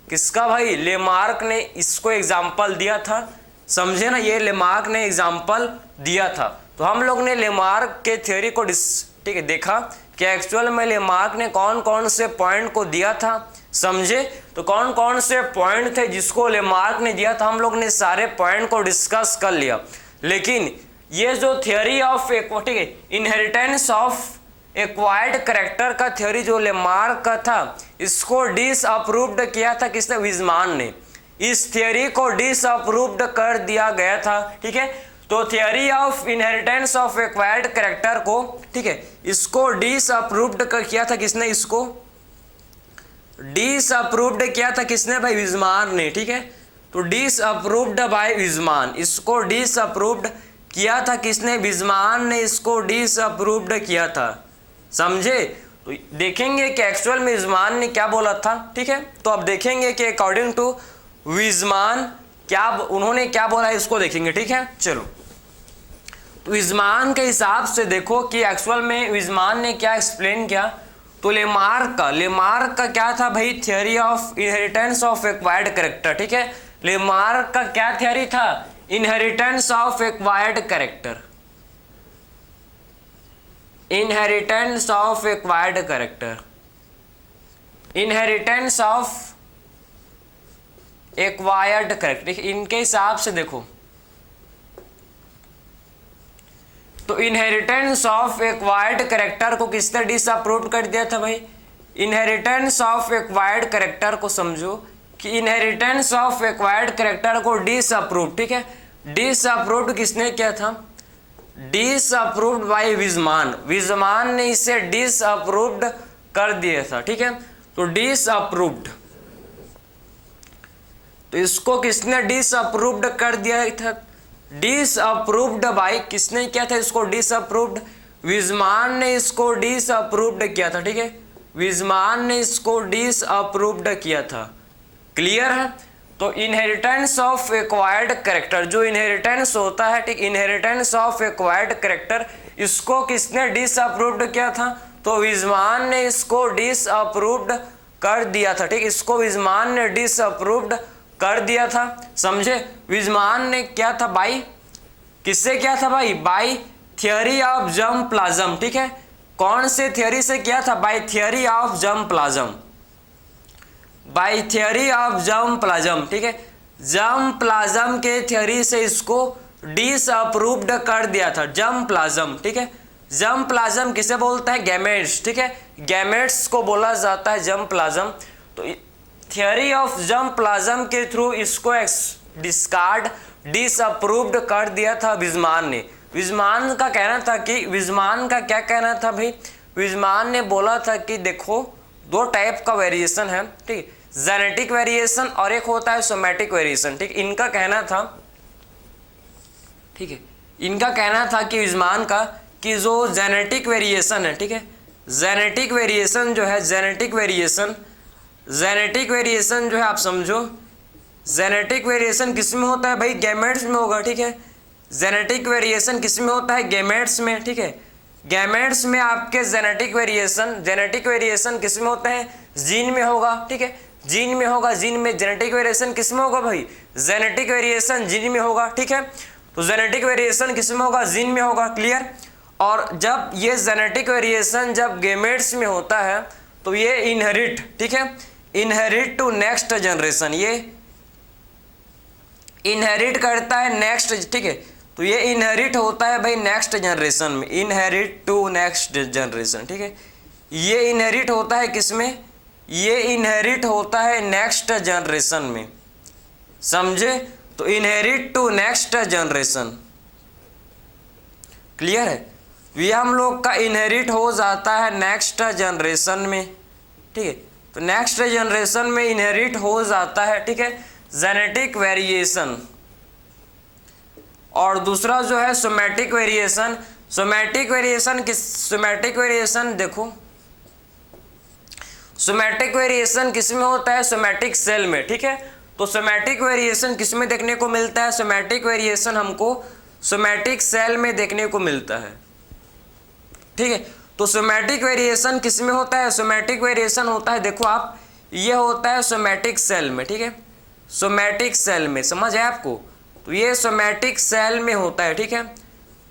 किसका भाई, लेमार्क ने इसको एग्जाम्पल दिया था, समझे ना, ये लेमार्क ने एग्जाम्पल दिया था। तो हम लोग ने लेमार्क के थ्योरी को ठीक है देखा कि एक्चुअल में लेमार्क ने कौन कौन से पॉइंट को दिया था, समझे। तो कौन कौन से पॉइंट थे जिसको लेमार्क ने दिया था, हम लोग ने सारे पॉइंट को डिस्कस कर लिया। लेकिन ये जो थ्योरी ऑफ ठीक है इनहेरिटेंस ऑफ एक्वायर्ड कैरेक्टर का थ्योरी जो लेमार्क का था, इसको डिसअप्रूव्ड किया था किसने, विज़मान ने। इस थ्योरी को डिसअप्रूव्ड कर दिया गया था, ठीक है। तो theory of inheritance of acquired character को, ठीक है, इसको डिसअप्रूव्ड किया था किसने, इसको डिसअप्रूव्ड किया था किसने भाई, विज़मान ने, ठीक है। तो डिसअप्रूव्ड बाय विज़मान, इसको डिसअप्रूव्ड किया था किसने, विज़मान ने इसको डिसअप्रूव्ड किया था, समझे। तो देखेंगे कि एक्चुअल में विज़मान ने क्या बोला था, ठीक है। तो अब देखेंगे कि अकॉर्डिंग टू विज़मान क्या उन्होंने क्या बोला है, इसको देखेंगे, ठीक है। चलो, तो विज़मान के हिसाब से देखो कि एक्चुअल में विज़मान ने क्या एक्सप्लेन किया। तो लेमार्क का क्या था भाई, theory of inheritance of acquired character, ठीक है। लेमार्क का क्या थ्योरी था, inheritance of acquired character, inheritance of acquired character, inheritance of acquired character. इनके हिसाब से देखो, तो इनहेरिटेंस ऑफ एक्वायर्ड कैरेक्टर को किसने डिसअप्रूव कर दिया था भाई, इनहेरिटेंस ऑफ एक्वायर्ड कैरेक्टर को समझो कि इनहेरिटेंस ऑफ एक्वायर्ड कैरेक्टर को डिसअप्रूव, ठीक है, डिसअप्रूव्ड किसने किया था, डिसअप्रूव्ड बाय विज़मान ने इसे डिसअप्रूव्ड कर दिया था, ठीक है। तो डिसअप्रूव्ड, तो इसको किसने डिसअप्रूव्ड कर दिया था, डिसअप्रूव्ड बाय किसने किया था, इसको डिसअप्रूव्ड, विज़मान ने इसको डिसअप्रूव्ड किया था, ठीक है, विज़मान ने इसको डिसअप्रूव्ड किया था। क्लियर है। तो इनहेरिटेंस ऑफ एक्वायर्ड कैरेक्टर, जो इनहेरिटेंस होता है, ठीक, इनहेरिटेंस ऑफ एक्वायर्ड कैरेक्टर, इसको किसने डिसअप्रूव्ड किया था, तो विज़मान ने इसको डिसअप्रूव्ड कर दिया था, ठीक, इसको विज़मान ने डिसअप्रूव्ड कर दिया था, समझे। विज़मान ने क्या था भाई, किससे क्या था भाई, बाय थ्योरी ऑफ जर्मप्लाज्म, ठीक है। कौन से थ्योरी से किया था, by theory of germplasm, by theory of germplasm, ठीक है। जर्मप्लाज्म के थ्योरी से इसको डिसअप्रूव्ड कर दिया था, जर्मप्लाज्म, ठीक है। जर्मप्लाज्म किसे बोलता है, गैमेट्स, ठीक है, गैमेट्स को बोला जाता है जर्मप्लाज्म। तो थ्योरी ऑफ जर्मप्लाज्म के थ्रू इसको डिसअप्रूव्ड कर दिया था विज़मान ने। विज़मान का कहना था कि, विज़मान का क्या कहना था भाई, विज़मान ने बोला था कि देखो दो टाइप का वेरिएशन है, ठीक, जेनेटिक वेरिएशन और एक होता है सोमैटिक वेरिएशन, ठीक। इनका कहना था, ठीक है, इनका कहना था कि विज़मान का कि जो जेनेटिक वेरिएशन है, ठीक है, जेनेटिक वेरिएशन जो है, जेनेटिक वेरिएशन जो है आप समझो जेनेटिक वेरिएशन किस में होता है भाई? गैमेट्स में होगा, ठीक है। जेनेटिक वेरिएशन किस में होता है? गैमेट्स में, ठीक है। गैमेट्स में आपके जेनेटिक वेरिएशन किस में होता है? जीन में होगा, ठीक है। जीन में होगा, जीन में जेनेटिक वेरिएशन किस में होगा भाई? जेनेटिक वेरिएशन जीन में होगा, ठीक है। तो जेनेटिक वेरिएशन किस में होगा? जीन में होगा, क्लियर। और जब ये जेनेटिक वेरिएशन जब गैमेट्स में होता है तो ये इनहेरिट, ठीक है, इनहेरिट टू नेक्स्ट जनरेशन, ये इनहेरिट करता है नेक्स्ट, ठीक है। तो ये इनहेरिट होता है भाई नेक्स्ट जनरेशन में, इनहेरिट टू नेक्स्ट जनरेशन, ठीक है। ये इनहेरिट होता है किसमें? ये इनहेरिट होता है नेक्स्ट जनरेशन में, समझे? तो inherit to next generation, clear है। ये हम लोग का इनहेरिट हो जाता है नेक्स्ट जनरेशन में, ठीक है। तो नेक्स्ट जनरेशन में इनहेरिट हो जाता है, ठीक है, जेनेटिक वेरिएशन। और दूसरा जो है सोमैटिक वेरिएशन। सोमैटिक वेरिएशन देखो, सोमैटिक वेरिएशन किस में होता है? सोमैटिक सेल में, ठीक है। तो सोमैटिक वेरिएशन किस में देखने को मिलता है? सोमैटिक वेरिएशन हमको सोमैटिक सेल में देखने को मिलता है, ठीक है। तो सोमैटिक वेरिएशन किस में होता है? सोमैटिक वेरिएशन होता है, देखो आप, ये होता है सोमैटिक सेल में, ठीक है, सोमैटिक सेल में, समझ है आपको? तो ये सोमैटिक सेल में होता है, ठीक है।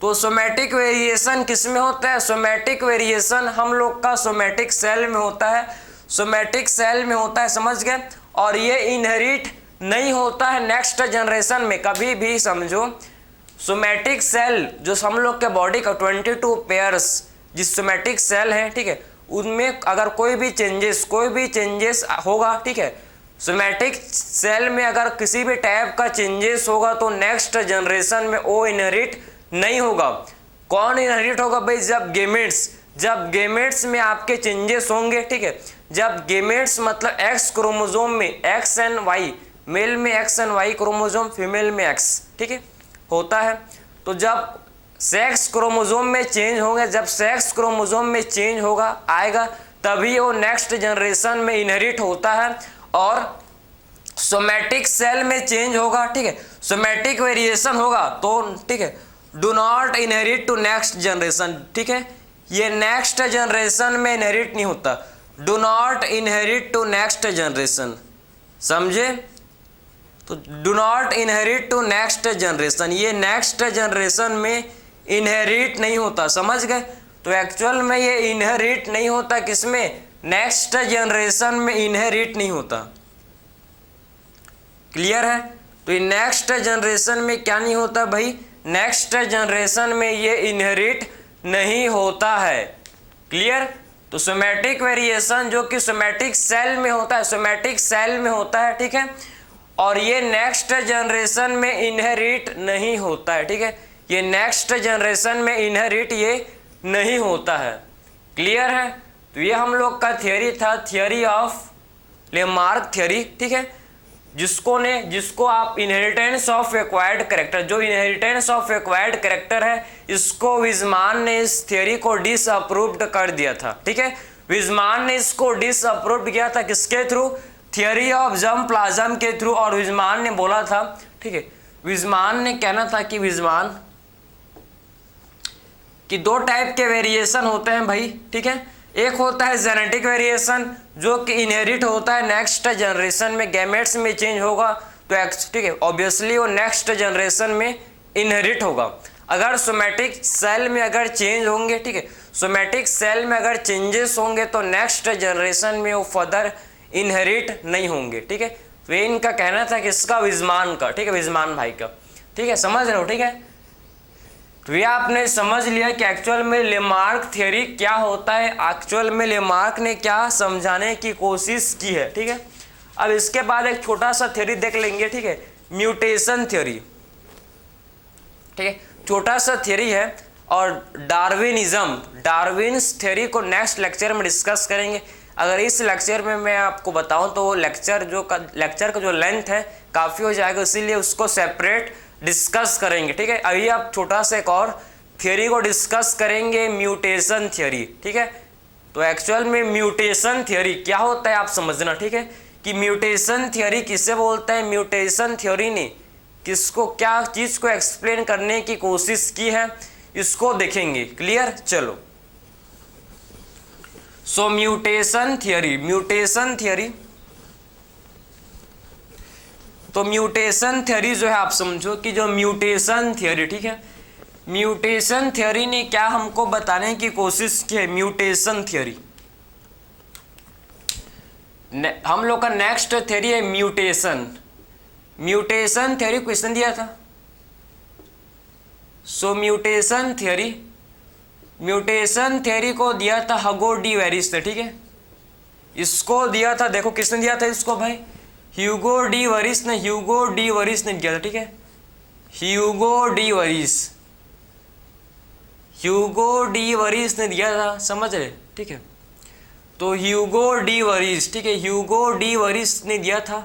तो सोमैटिक वेरिएशन किस में होता है? सोमैटिक वेरिएशन हम लोग का सोमैटिक सेल में होता है, सोमैटिक सेल में होता है, समझ गए। और ये इनहेरिट नहीं होता है नेक्स्ट जनरेशन में कभी भी, समझो। सोमैटिक सेल जो हम लोग के बॉडी का 22 पेयर्स जिस सोमैटिक सेल है, ठीक है, उनमें अगर कोई भी चेंजेस होगा, ठीक है, सोमैटिक सेल में अगर किसी भी टाइप का चेंजेस होगा तो नेक्स्ट जनरेशन में वो इनहेरिट नहीं होगा। कौन इनहेरिट होगा भाई? जब गेमेट्स में आपके चेंजेस होंगे, ठीक है। जब गेमेट्स मतलब एक्स क्रोमोसोम में एक्स एंड वाई, मेल में X and Y chromosome, female में एक्स, ठीक है, होता है। तो जब सेक्स क्रोमोसोम में चेंज होंगे, जब सेक्स क्रोमोसोम में चेंज होगा आएगा तभी वो नेक्स्ट जनरेशन में इनहेरिट होता है। और सोमैटिक सेल में चेंज होगा, ठीक है, सोमैटिक वेरिएशन होगा तो, ठीक है, do not inherit to next generation, ठीक है। ये नेक्स्ट जनरेशन में इनहेरिट नहीं होता, do not inherit to next generation, समझे? तो do not inherit to next generation, ये नेक्स्ट जनरेशन में इनहेरिट नहीं होता, समझ गए? तो एक्चुअल में ये इनहेरिट नहीं होता किसमें? नेक्स्ट जनरेशन में इनहेरिट नहीं होता, क्लियर है? तो ये नेक्स्ट जनरेशन में क्या नहीं होता भाई? नेक्स्ट जनरेशन में ये इनहेरिट नहीं होता है, क्लियर? तो सोमैटिक वेरिएशन जो कि सोमैटिक सेल में होता है, सोमैटिक सेल में होता है, ठीक है, और ये नेक्स्ट जनरेशन में इनहेरिट नहीं होता है, ठीक है। ये नेक्स्ट जनरेशन में इनहेरिट ये नहीं होता है, क्लियर है? तो ये हम लोग का थियरी था, थियरी ऑफ लेमार्क थियरी, ठीक है, जिसको आप इनहेरिटेंस ऑफ एक्वायर्ड कैरेक्टर, जो इनहेरिटेंस ऑफ एक्वायर्ड कैरेक्टर है, इसको विजमान ने इस थियरी को डिसअप्रूव्ड कर दिया था, ठीक है। विजमान ने इसको डिसअप्रूव्ड किया था किसके through? Theory of germ plasm के थ्रू। और विजमान ने बोला था, ठीक है, विजमान ने कहना था कि विजमान कि दो टाइप के वेरिएशन होते हैं भाई, ठीक है। एक होता है जेनेटिक वेरिएशन जो कि इनहेरिट होता है नेक्स्ट जनरेशन में, गैमेट्स में चेंज होगा तो ठीक है, ऑब्वियसली वो नेक्स्ट जनरेशन में इनहेरिट होगा। अगर सोमैटिक सेल में अगर चेंज होंगे, ठीक है, सोमैटिक सेल में अगर चेंजेस होंगे तो नेक्स्ट जनरेशन में वो फर्दर इनहेरिट नहीं होंगे, ठीक है। तो ये इनका कहना था किसका? विजमान का, ठीक है, विजमान भाई का, ठीक है, समझ रहे हो, ठीक है। तो ये आपने समझ लिया कि एक्चुअल में लेमार्क थ्योरी क्या होता है, एक्चुअल में लेमार्क ने क्या समझाने की कोशिश की है, ठीक है। अब इसके बाद एक छोटा सा थ्योरी देख लेंगे, ठीक है, म्यूटेशन थ्योरी, ठीक है, छोटा सा थ्योरी है। और डार्विनिज्म, डार्विन्स थ्योरी को नेक्स्ट लेक्चर में डिस्कस करेंगे। अगर इस लेक्चर में मैं आपको बताऊं तो वो लेक्चर का जो लेंथ है काफ़ी हो जाएगा, इसीलिए उसको सेपरेट डिस्कस करेंगे, ठीक है। अभी आप छोटा सा एक और थ्योरी को डिस्कस करेंगे, म्यूटेशन थ्योरी, ठीक है। तो एक्चुअल में म्यूटेशन थ्योरी क्या होता है आप समझना, ठीक है। कि म्यूटेशन थ्योरी किससे बोलते हैं। म्यूटेशन थ्योरी ने किसको, क्या चीज को एक्सप्लेन करने की कोशिश की है, इसको देखेंगे। क्लियर, चलो। सो म्यूटेशन थ्योरी, म्यूटेशन थ्योरी, तो म्यूटेशन थ्योरी जो है आप समझो कि जो म्यूटेशन थ्योरी, ठीक है, म्यूटेशन थ्योरी ने क्या हमको बताने की कोशिश की है। म्यूटेशन थ्योरी, हम लोग का नेक्स्ट थ्योरी है म्यूटेशन। म्यूटेशन थ्योरी क्वेश्चन दिया था। सो म्यूटेशन थ्योरी, म्यूटेशन थ्योरी को दिया था हगो डी वेरिस ने, ठीक है, इसको दिया था, देखो किसने दिया था इसको भाई, ह्यूगो डी वरिस ने, ह्यूगो डी वरिस ने दिया था, ठीक है, ह्यूगो डी वरिस, ह्यूगो डी वरिस ने दिया था, समझ रहे, ठीक है। तो ह्यूगो डी वरिस, ठीक है, ह्यूगो डी वरिस ने दिया था।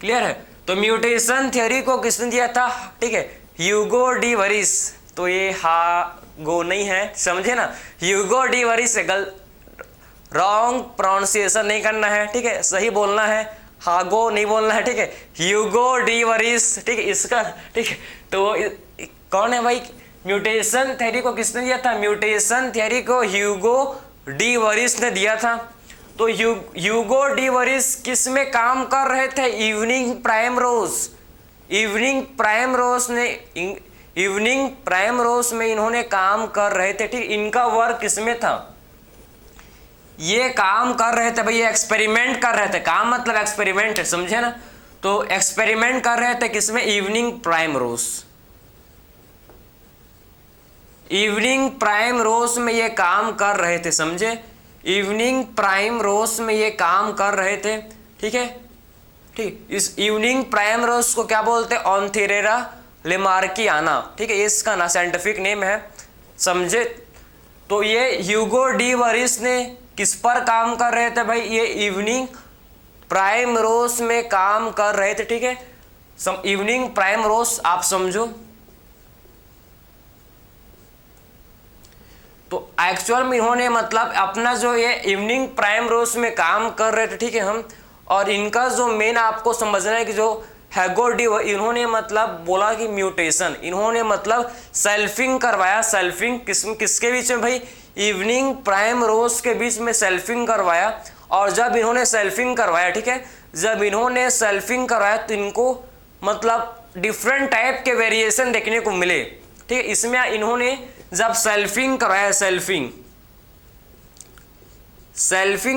क्लियर है। तो म्यूटेशन थ्योरी को किसने दिया था, ठीक है, ह्यूगो डी वरिस। तो ये हागो नहीं है, समझे ना, ह्यूगो डी वरिस, रॉन्ग प्रोनाउंसिएशन नहीं करना है, ठीक है, सही बोलना है, हागो नहीं बोलना है, ठीक है, ह्यूगो डी वरिस, ठीक है, इसका, ठीक है। तो कौन है भाई, म्यूटेशन थ्योरी को किसने दिया था, म्यूटेशन थ्योरी को ह्यूगो डी वरिस ने दिया था। तो ह्यूगो डी वरिस किस में काम कर रहे थे, इवनिंग प्राइम रोज, इवनिंग प्राइम रोज ने, इवनिंग प्राइम रोज में इन्होंने काम कर रहे थे, ठीक, इनका वर्क किसमें था, ये काम कर रहे थे भाई, ये एक्सपेरिमेंट कर रहे थे, काम मतलब एक्सपेरिमेंट है, समझे ना। तो एक्सपेरिमेंट कर रहे थे किसमें, इवनिंग प्राइम रोज, इवनिंग प्राइम रोज में ये काम कर रहे थे, समझे, इवनिंग प्राइम रोज में ये काम कर रहे थे, ठीक है, ठीक। इस इवनिंग प्राइम रोज को क्या बोलते हैं, ऑन्थेरेरा लेमार्कियाना, ठीक है, इसका ना साइंटिफिक नेम है, समझे। तो ये ह्यूगो डी वरिस ने किस पर काम कर रहे थे भाई, ये इवनिंग प्राइम रोज में काम कर रहे थे, ठीक है, इवनिंग प्राइम रोज आप समझो। तो एक्चुअल में इन्होंने मतलब अपना जो ये इवनिंग प्राइम रोज में काम कर रहे थे, ठीक है, हम, और इनका जो मेन आपको समझना है कि जो हैगो डी, इन्होंने मतलब बोला कि म्यूटेशन, इन्होंने मतलब सेल्फिंग करवाया, सेल्फिंग किसके बीच में भाई, इवनिंग प्राइम रोज के बीच में सेल्फिंग करवाया। और जब इन्होंने सेल्फिंग करवाया, ठीक है, जब इन्होंने सेल्फिंग करवाया तो इनको मतलब डिफरेंट टाइप के वेरिएशन देखने को मिले, ठीक है। इसमें इन्होंने जब सेल्फिंग करवाया, सेल्फिंग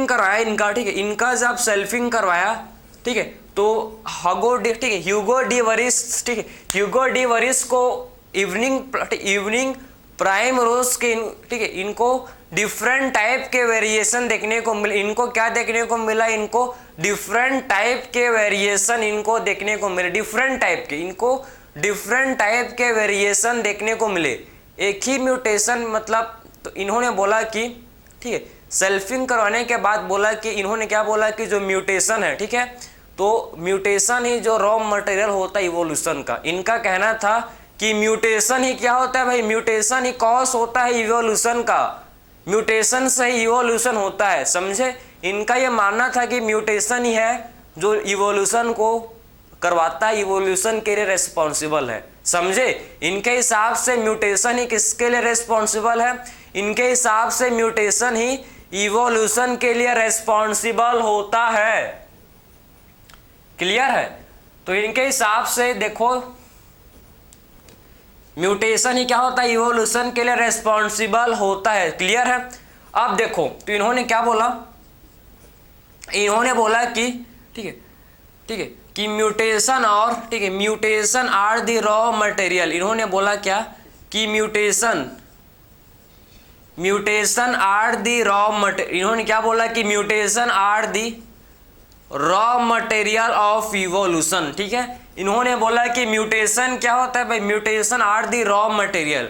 करवाया इनका, ठीक है, इनका जब सेल्फिंग करवाया, ठीक है, तो हगो डी, ठीक है, ह्यूगो डी वरिस, ठीक है, ह्यूगो डी वरिस को इवनिंग प्राइम रोज के, ठीक है, इनको डिफरेंट टाइप के वेरिएशन देखने को मिले। इनको क्या देखने को मिला, इनको डिफरेंट टाइप के वेरिएशन इनको देखने को मिले, डिफरेंट टाइप के, इनको डिफरेंट टाइप के वेरिएशन देखने को मिले, एक ही म्यूटेशन मतलब। तो इन्होंने बोला कि, ठीक है, सेल्फिंग करवाने के बाद बोला कि, इन्होंने क्या बोला कि जो म्यूटेशन है, ठीक है, तो म्यूटेशन ही जो रॉ मटेरियल होता है इवोल्यूशन का, इनका कहना था कि म्यूटेशन ही क्या होता है भाई, म्यूटेशन ही कॉज होता है इवोल्यूशन का, म्यूटेशन से ही इवोल्यूशन होता है, समझे। इनका ये मानना था कि म्यूटेशन ही है जो इवोल्यूशन को करवाता है, इवोल्यूशन के लिए रेस्पॉन्सिबल है, समझे। इनके हिसाब से म्यूटेशन ही किसके लिए रेस्पॉन्सिबल है, इनके हिसाब से म्यूटेशन ही इवोल्यूशन के लिए रेस्पॉन्सिबल होता है। क्लियर है। तो इनके हिसाब से देखो म्यूटेशन ही क्या होता है, इवोल्यूशन के लिए रेस्पॉन्सिबल होता है। क्लियर है। अब देखो तो इन्होंने क्या बोला, इन्होंने बोला कि, ठीक है, ठीक है, कि म्यूटेशन और, ठीक है, mutation are the raw material. इन्होंने बोला क्या कि mutation are the raw material. इन्होंने क्या बोला कि mutation are the raw material of evolution. ठीक है, इन्होंने बोला कि म्यूटेशन क्या होता है भाई, mutation are the raw material.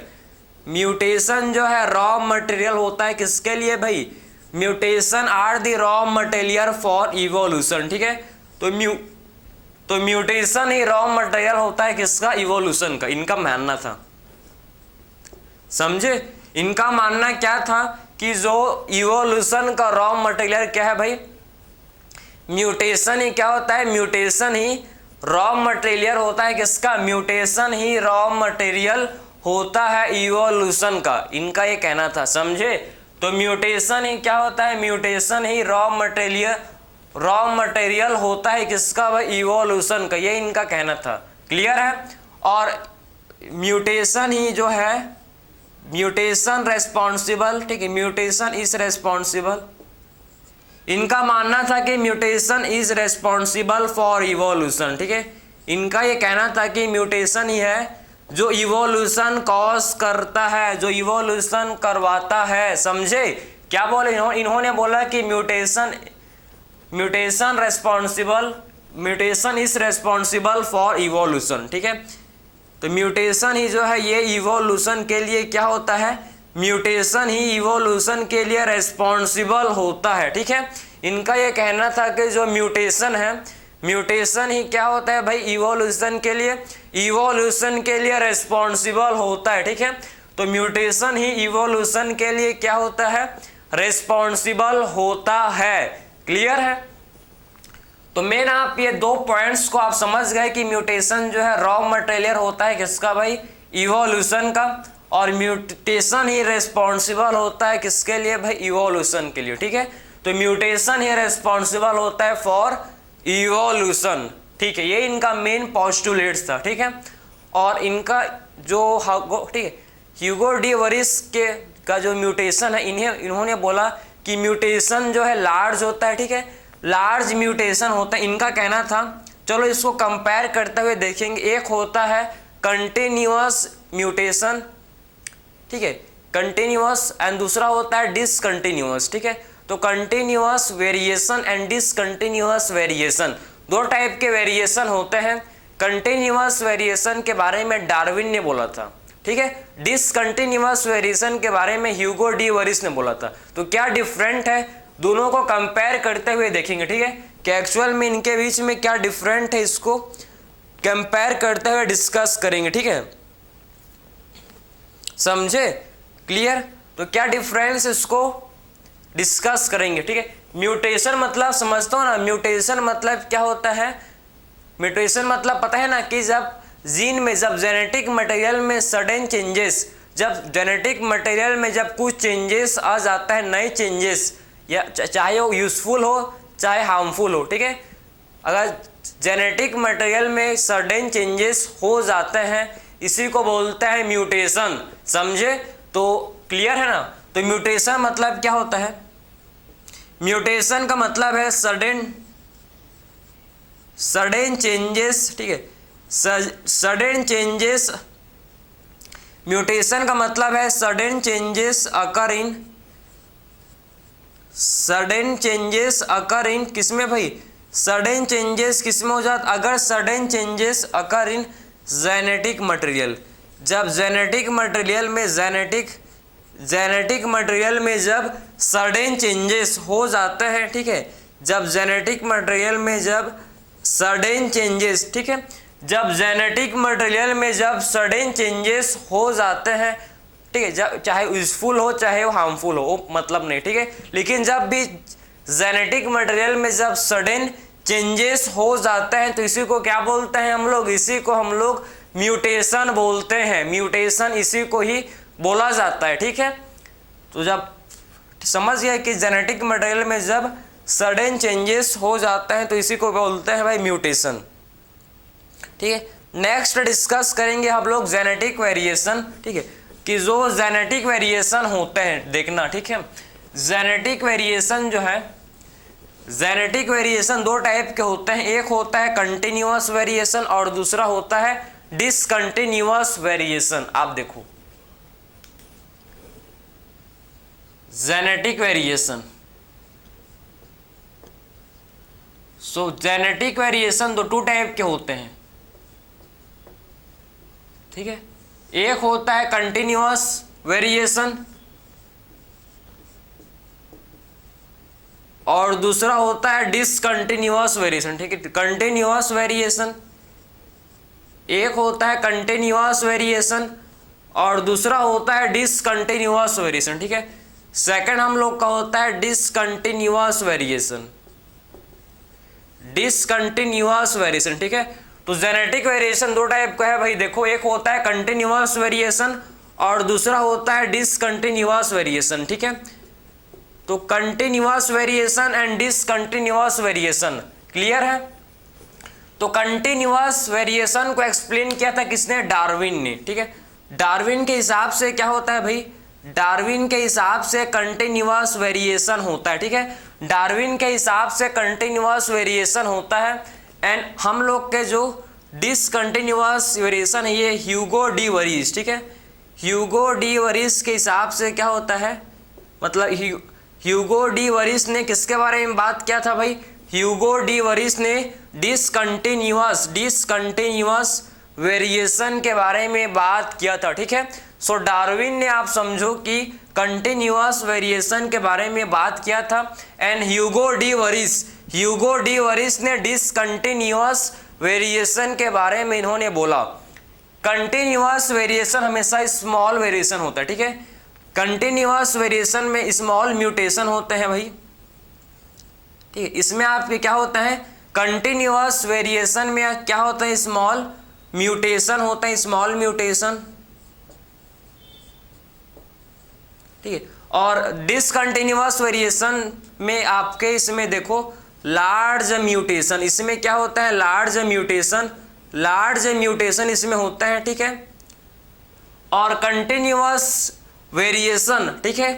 Mutation जो है रॉ मटेरियल होता है किसके लिए भाई, mutation are the raw material for evolution. ठीक है, तो म्यूटेशन ही रॉ मटेरियल होता है किसका, इवोल्यूशन का। इनका मानना था, समझे। इनका मानना क्या था कि जो इवोल्यूशन का रॉ मटेरियल क्या है भाई, म्यूटेशन ही क्या होता है, म्यूटेशन ही रॉ मटेरियल होता है किसका, म्यूटेशन ही रॉ मटेरियल होता है इवोल्यूशन का, इनका ये कहना था, समझे। तो म्यूटेशन ही क्या होता है, म्यूटेशन ही रॉ मटेरियल होता है किसका भाई, इवोल्यूशन का, ये इनका कहना था। क्लियर है। और म्यूटेशन ही जो है, म्यूटेशन रेस्पॉन्सिबल, ठीक है, म्यूटेशन इज रेस्पॉन्सिबल, इनका मानना था कि mutation is responsible for evolution, ठीक है। इनका ये कहना था कि म्यूटेशन ही है जो इवोल्यूशन कॉज करता है, जो इवोल्यूशन करवाता है, समझे। क्या बोले इन्होंने बोला कि mutation is responsible for evolution, ठीक है। तो म्यूटेशन ही जो है ये इवोल्यूशन के लिए क्या होता है, म्यूटेशन ही इवोल्यूशन के लिए रेस्पॉन्सिबल होता है, ठीक है। इनका ये कहना था कि जो म्यूटेशन है, म्यूटेशन ही क्या होता है भाई, इवोल्यूशन के लिए रेस्पॉन्सिबल होता है, ठीक है। तो म्यूटेशन ही इवोल्यूशन के लिए क्या होता है, रेस्पॉन्सिबल होता है। क्लियर है। तो मेन आप ये दो पॉइंट्स को आप समझ गए कि म्यूटेशन जो है रॉ मटेरियल होता है किसका भाई, इवोल्यूशन का, और म्यूटेशन ही रेस्पॉन्सिबल होता है किसके लिए भाई, इवोल्यूशन के लिए, ठीक है। तो म्यूटेशन ही रेस्पॉन्सिबल होता है फॉर इवोल्यूशन, ठीक है। ये इनका मेन पोस्टुलेट्स था, ठीक है। और इनका जो ठीक है, ह्यूगो डी वरिस के का जो म्यूटेशन है, इन्होंने बोला कि म्यूटेशन जो है लार्ज होता है, ठीक है, लार्ज म्यूटेशन होता है, इनका कहना था। चलो इसको कंपेयर करते हुए देखेंगे। एक होता है कंटिन्यूअस म्यूटेशन, ठीक है, कंटिन्यूअस, एंड दूसरा होता है डिसकंटिन्यूअस, ठीक है। तो continuous variation and discontinuous variation, दो टाइप के वेरिएशन होते हैं। कंटिन्यूअस वेरिएशन के बारे में डार्विन ने बोला था, ठीक है। डिसकंटिन्यूअस वेरिएशन के बारे में ह्यूगो डी वरिस ने बोला था। तो क्या डिफरेंट है, दोनों को कंपेयर करते हुए देखेंगे, ठीक है, कि एक्चुअल में इनके बीच में क्या डिफरेंट है, इसको कंपेयर करते हुए डिस्कस करेंगे, ठीक है, समझे। क्लियर। तो क्या डिफरेंस, इसको डिस्कस करेंगे, ठीक है। म्यूटेशन मतलब समझते हो ना, म्यूटेशन मतलब क्या होता है, म्यूटेशन मतलब पता है ना कि जब जीन में, जब जेनेटिक मटेरियल में सडन चेंजेस, जब जेनेटिक मटेरियल में जब कुछ चेंजेस आ जाता है, नए चेंजेस, या चाहे वो यूजफुल हो चाहे हार्मफुल हो, ठीक है। अगर जेनेटिक मटेरियल में सडन चेंजेस हो जाते हैं, इसी को बोलते हैं म्यूटेशन, समझे। तो क्लियर है ना। तो म्यूटेशन मतलब क्या होता है, म्यूटेशन का मतलब है सडन चेंजेस, ठीक है, सडन चेंजेस। म्यूटेशन का मतलब है सडन चेंजेस अकर इन किसमें भाई, सडन चेंजेस किसमें हो जाता, अगर sudden changes occur in genetic material, जब जेनेटिक मटेरियल में जब सडन चेंजेस हो जाते हैं, ठीक है, जब जेनेटिक मटेरियल में जब सडन चेंजेस, ठीक है, जब जेनेटिक मटेरियल में जब सडन चेंजेस हो जाते हैं, ठीक है, जब चाहे यूजफुल हो चाहे वो हार्मफुल हो, वो मतलब नहीं, ठीक है, लेकिन जब भी जेनेटिक मटेरियल में जब सडन चेंजेस हो जाते हैं तो इसी को क्या बोलते हैं हम लोग, इसी को हम लोग म्यूटेशन बोलते हैं। म्यूटेशन इसी को ही बोला जाता है, ठीक है। तो जब समझ गए कि जेनेटिक मटेरियल में जब सडन चेंजेस हो जाते हैं तो इसी को बोलते हैं भाई म्यूटेशन, ठीक है। नेक्स्ट डिस्कस करेंगे हम लोग जेनेटिक वेरिएशन, ठीक है, कि जो जेनेटिक वेरिएशन होते हैं देखना, ठीक है। जेनेटिक वेरिएशन जो है, जेनेटिक वेरिएशन दो टाइप के होते हैं, एक होता है कंटिन्यूअस वेरिएशन और दूसरा होता है डिसकंटिन्यूअस वेरिएशन। आप देखो जेनेटिक वेरिएशन, सो जेनेटिक वेरिएशन दो टू टाइप के होते हैं, ठीक है। एक होता है कंटिन्यूअस वेरिएशन और दूसरा होता है डिसकंटिन्यूअस वेरिएशन, ठीक है। कंटिन्यूअस वेरिएशन, एक होता है कंटिन्यूअस वेरिएशन और दूसरा होता है डिसकंटिन्यूअस वेरिएशन, ठीक है। सेकंड हम लोग का होता है डिसकंटिन्यूअस वेरिएशन, डिसकंटिन्यूअस वेरिएशन, ठीक है। तो जेनेटिक वेरिएशन दो टाइप का है भाई, देखो एक होता है कंटिन्यूअस वेरिएशन और दूसरा होता है डिसकंटिन्यूअस वेरिएशन, ठीक है। तो continuous variation and discontinuous variation, clear है। तो कंटिन्यूअस वेरिएशन को एक्सप्लेन किया था किसने, डार्विन ने, ठीक है। डार्विन के हिसाब से क्या होता है भाई, डार्विन के हिसाब से कंटिन्यूअस वेरिएशन होता है, ठीक है। डार्विन के हिसाब से कंटिन्यूअस वेरिएशन होता है एंड हम लोग के जो डिसकंटिन्यूअस वेरिएशन है ये ह्यूगो डी वरीज, ठीक है। ह्यूगो डी वरीज के हिसाब से क्या होता है, मतलब ह्यूगो डी वरीज ने किसके बारे में बात किया था भाई, ह्यूगो डी वरीज ने डिसकंटिन्यूअस वेरिएशन के बारे में बात किया था, ठीक है। सो डार्विन ने आप समझो कि कंटिन्यूअस वेरिएशन के बारे में बात किया था एंड ह्यूगो डी वरीज ने डिसकंटिन्यूअस वेरिएशन के बारे में इन्होंने बोला। कंटिन्यूअस वेरिएशन हमेशा स्मॉल वेरिएशन होता है, ठीक है। कंटिन्यूअस वेरिएशन में स्मॉल म्यूटेशन होते हैं भाई, ठीक है। इसमें आपके क्या होता है, कंटिन्यूअस वेरिएशन में क्या होता है, स्मॉल म्यूटेशन होता है, स्मॉल म्यूटेशन, ठीक है। और डिसकंटिन्यूअस वेरिएशन में आपके इसमें देखो लार्ज म्यूटेशन, इसमें क्या होता है, लार्ज म्यूटेशन इसमें होता है, ठीक है। और कंटिन्यूअस वेरिएशन, ठीक है,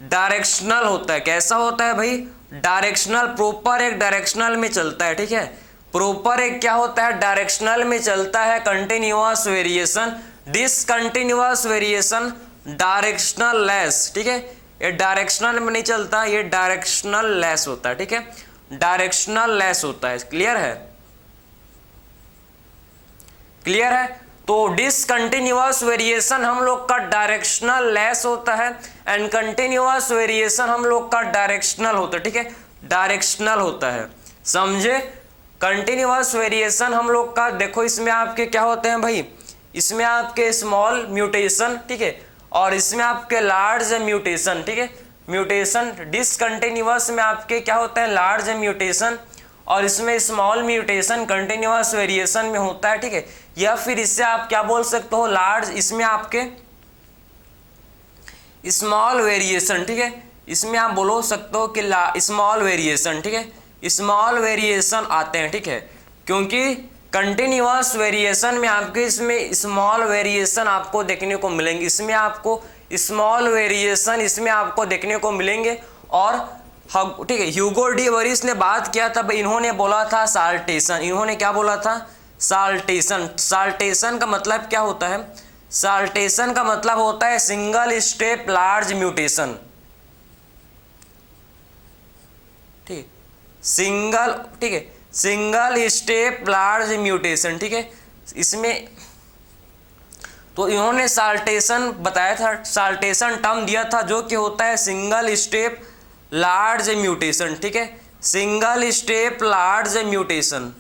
डायरेक्शनल होता है। कैसा होता है भाई, डायरेक्शनल, प्रॉपर एक डायरेक्शनल में चलता है, ठीक है। प्रॉपर एक क्या होता है, डायरेक्शनल में चलता है continuous variation. Discontinuous variation directional less, ठीक है। ये डायरेक्शनल में नहीं चलता, ये डायरेक्शनल लेस होता है, ठीक है। डायरेक्शनल लेस होता है, क्लियर है, क्लियर है। तो डिसकंटिन्यूअस वेरिएशन हम लोग का डायरेक्शनल लेस होता है एंड कंटिन्यूअस वेरिएशन हम लोग का डायरेक्शनल होता है, ठीक है, डायरेक्शनल होता है, समझे। कंटिन्यूअस वेरिएशन हम लोग का देखो इसमें आपके क्या होते हैं भाई, इसमें आपके स्मॉल म्यूटेशन, ठीक है, और इसमें आपके लार्ज म्यूटेशन, ठीक है, म्यूटेशन। डिसकंटिन्यूअस में आपके क्या होता है, लार्ज म्यूटेशन, और इसमें स्मॉल म्यूटेशन कंटिन्यूअस वेरिएशन में होता है, ठीक है। या फिर इससे आप क्या बोल सकते हो, लार्ज, इसमें आपके स्मॉल वेरिएशन, ठीक है, इसमें आप बोलो सकते हो कि स्मॉल वेरिएशन, ठीक है, स्मॉल वेरिएशन आते हैं, ठीक है। क्योंकि कंटिन्यूअस वेरिएशन में आपके इसमें स्मॉल वेरिएशन आपको देखने को मिलेंगे, इसमें आपको स्मॉल वेरिएशन इसमें आपको देखने को मिलेंगे। और ठीक है, ह्यूगो डी वरीज ने बात किया था, इन्होंने बोला था साल्टेशन, इन्होंने क्या बोला था, साल्टेशन। साल्टेशन का मतलब क्या होता है, साल्टेशन का मतलब होता है सिंगल स्टेप लार्ज म्यूटेशन, ठीक है, सिंगल, ठीक है, सिंगल स्टेप लार्ज म्यूटेशन, ठीक है। इसमें तो इन्होंने साल्टेशन बताया था, साल्टेशन टर्म दिया था जो कि होता है सिंगल स्टेप लार्ज म्यूटेशन, ठीक है, सिंगल स्टेप लार्ज म्यूटेशन।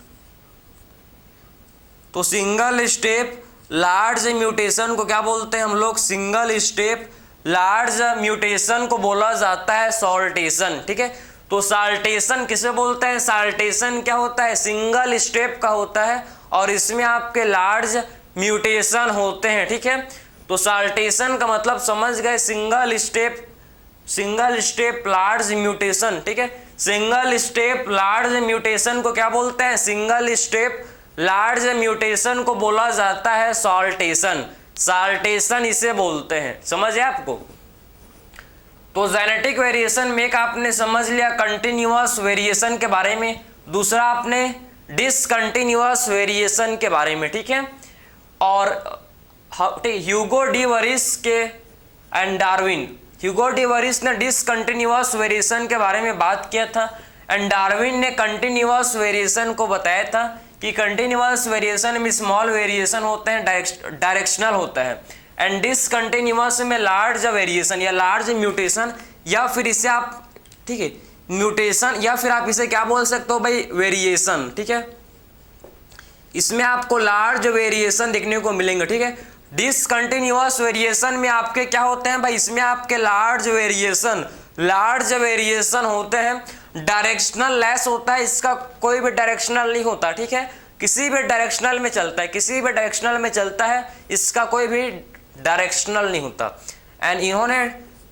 तो सिंगल स्टेप लार्ज म्यूटेशन को क्या बोलते हैं हम लोग, सिंगल स्टेप लार्ज म्यूटेशन को बोला जाता है सॉल्टेशन, ठीक है। तो साल्टेशन किसे बोलते हैं, साल्टेशन क्या होता है, सिंगल स्टेप का होता है और इसमें आपके लार्ज म्यूटेशन होते हैं, ठीक है। तो साल्टेशन का मतलब समझ गए, सिंगल स्टेप लार्ज म्यूटेशन, ठीक है। सिंगल स्टेप लार्ज म्यूटेशन को क्या बोलते हैं, सिंगल स्टेप लार्ज म्यूटेशन को बोला जाता है सॉल्टेशन, साल्टेशन इसे बोलते हैं, समझ है आपको। तो जेनेटिक वेरिएशन में एक आपने समझ लिया कंटिन्यूअस वेरिएशन के बारे में, दूसरा आपने डिसकंटिन्यूअस वेरिएशन के बारे में, ठीक है। और ह्यूगो डी वरीज के and Darwin, Hugo de worries ने डिसकंटिन्यूअस वेरिएशन के बारे में बात किया था एंड डार्विन ने कंटिन्यूअस वेरिएशन को बताया था कि कंटिन्यूअस वेरिएशन में स्मॉल वेरिएशन होते हैं, डायरेक्शनल होता है, एंड डिसकंटिन्यूअस में लार्ज वेरिएशन या लार्ज म्यूटेशन, या फिर इसे आप, ठीक है, म्यूटेशन, या फिर आप इसे क्या बोल सकते हो भाई, वेरिएशन, ठीक है। इसमें आपको लार्ज वेरिएशन देखने को मिलेंगे, ठीक है। डिसकंटिन्यूअस वेरिएशन में आपके क्या होते हैं भाई, इसमें आपके लार्ज वेरिएशन होते हैं। डायरेक्शनल लेस होता है, इसका कोई भी डायरेक्शनल नहीं होता, ठीक है, किसी भी डायरेक्शनल में चलता है, किसी भी डायरेक्शनल में चलता है, इसका कोई भी डायरेक्शनल नहीं होता। एंड इन्होंने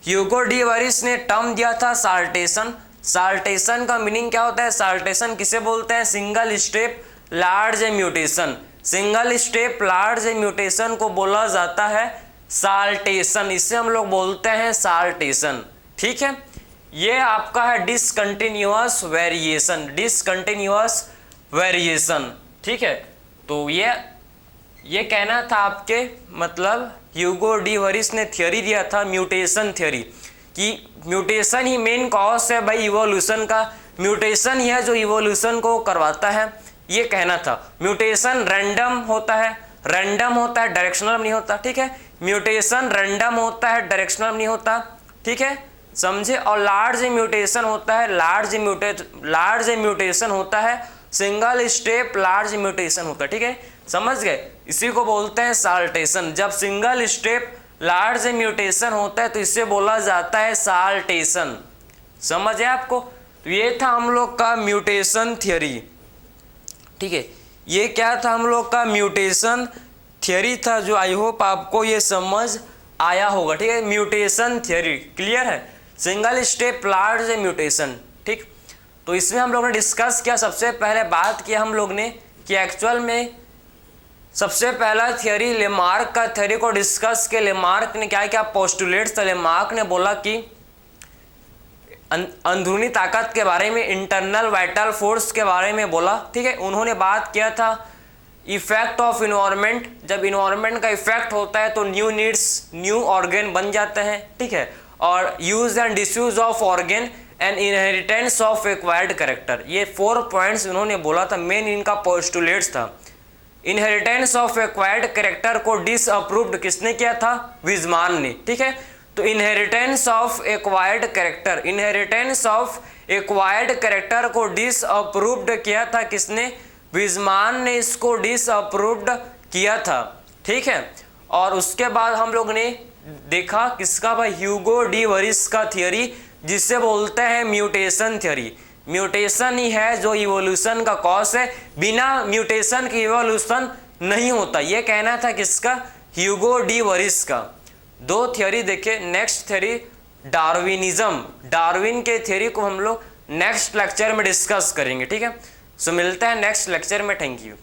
ह्यूगो डी वरिस ने टर्म दिया था साल्टेशन। साल्टेशन का मीनिंग क्या होता है? साल्टेशन किसे बोलते हैं? Single step large mutation. Single step large mutation को बोला जाता है साल्टेशन, इसे हम लोग बोलते हैं साल्टेशन, ठीक है। ये आपका है डिसकंटिन्यूअस वेरिएशन, डिसकंटिन्यूअस वेरिएशन, ठीक है। तो ये कहना था आपके, मतलब ह्यूगो डी वरिस ने थियोरी दिया था म्यूटेशन थियोरी, कि म्यूटेशन ही मेन कॉज है भाई इवोल्यूशन का, म्यूटेशन ही है जो इवोल्यूशन को करवाता है, ये कहना था। म्यूटेशन रैंडम होता है, रैंडम होता है, डायरेक्शनल नहीं होता, ठीक है। म्यूटेशन रैंडम होता है, डायरेक्शनल नहीं होता, ठीक है, समझे। और लार्ज म्यूटेशन होता है, लार्ज म्यूटेशन होता है, सिंगल स्टेप लार्ज म्यूटेशन होता है, ठीक है, समझ गए। इसी को बोलते हैं साल्टेशन। जब सिंगल स्टेप लार्ज म्यूटेशन होता है तो इसे बोला जाता है साल्टेशन, समझ है आपको। तो ये था हम लोग का म्यूटेशन थियोरी, ठीक है। ये क्या था? हम लोग का म्यूटेशन थियोरी था, जो आई होप आपको ये समझ आया होगा, ठीक है। म्यूटेशन थियोरी क्लियर है, सिंगल स्टेप लार्ज म्यूटेशन, ठीक। तो इसमें हम लोग ने डिस्कस किया, सबसे पहले बात किया हम लोग ने कि एक्चुअल में सबसे पहला थियोरी लेमार्क का थियोरी को डिस्कस किया। लेमार्क ने क्या क्या पोस्टुलेट्स था? लेमार्क ने बोला कि अंदरूनी ताकत के बारे में, इंटरनल वाइटल फोर्स के बारे में बोला, ठीक है। उन्होंने बात किया था इफेक्ट ऑफ इन्वायरमेंट, जब इन्वायरमेंट का इफेक्ट होता है तो न्यू नीड्स, न्यू ऑर्गेन बन जाते हैं, ठीक है। और use and disuse of organ and inheritance of acquired character, ये 4 पॉइंट्स उन्होंने बोला था, मेन इनका पोस्टुलेट्स था। इनहेरिटेंस ऑफ एक्वायर्ड कैरेक्टर को डिसअप्रूव्ड किसने किया था? विजमान ने, ठीक है। तो inheritance of acquired character, inheritance of acquired character को डिसअप्रूव्ड किया था किसने? विजमान ने इसको डिसअप्रूव्ड किया था, ठीक है। और उसके बाद हम लोग ने देखा किसका? भाई ह्यूगो डी वरिस का थियोरी, जिसे बोलते हैं म्यूटेशन थियोरी। म्यूटेशन ही है जो इवोल्यूशन का कॉज है, बिना म्यूटेशन की इवोल्यूशन नहीं होता, ये कहना था किसका? ह्यूगो डी वरिस का। 2 थियोरी देखे। नेक्स्ट थियोरी डार्विनिज्म, डार्विन के थियोरी को हम लोग नेक्स्ट लेक्चर में डिस्कस करेंगे, ठीक है। सो मिलते हैं नेक्स्ट लेक्चर में, थैंक यू।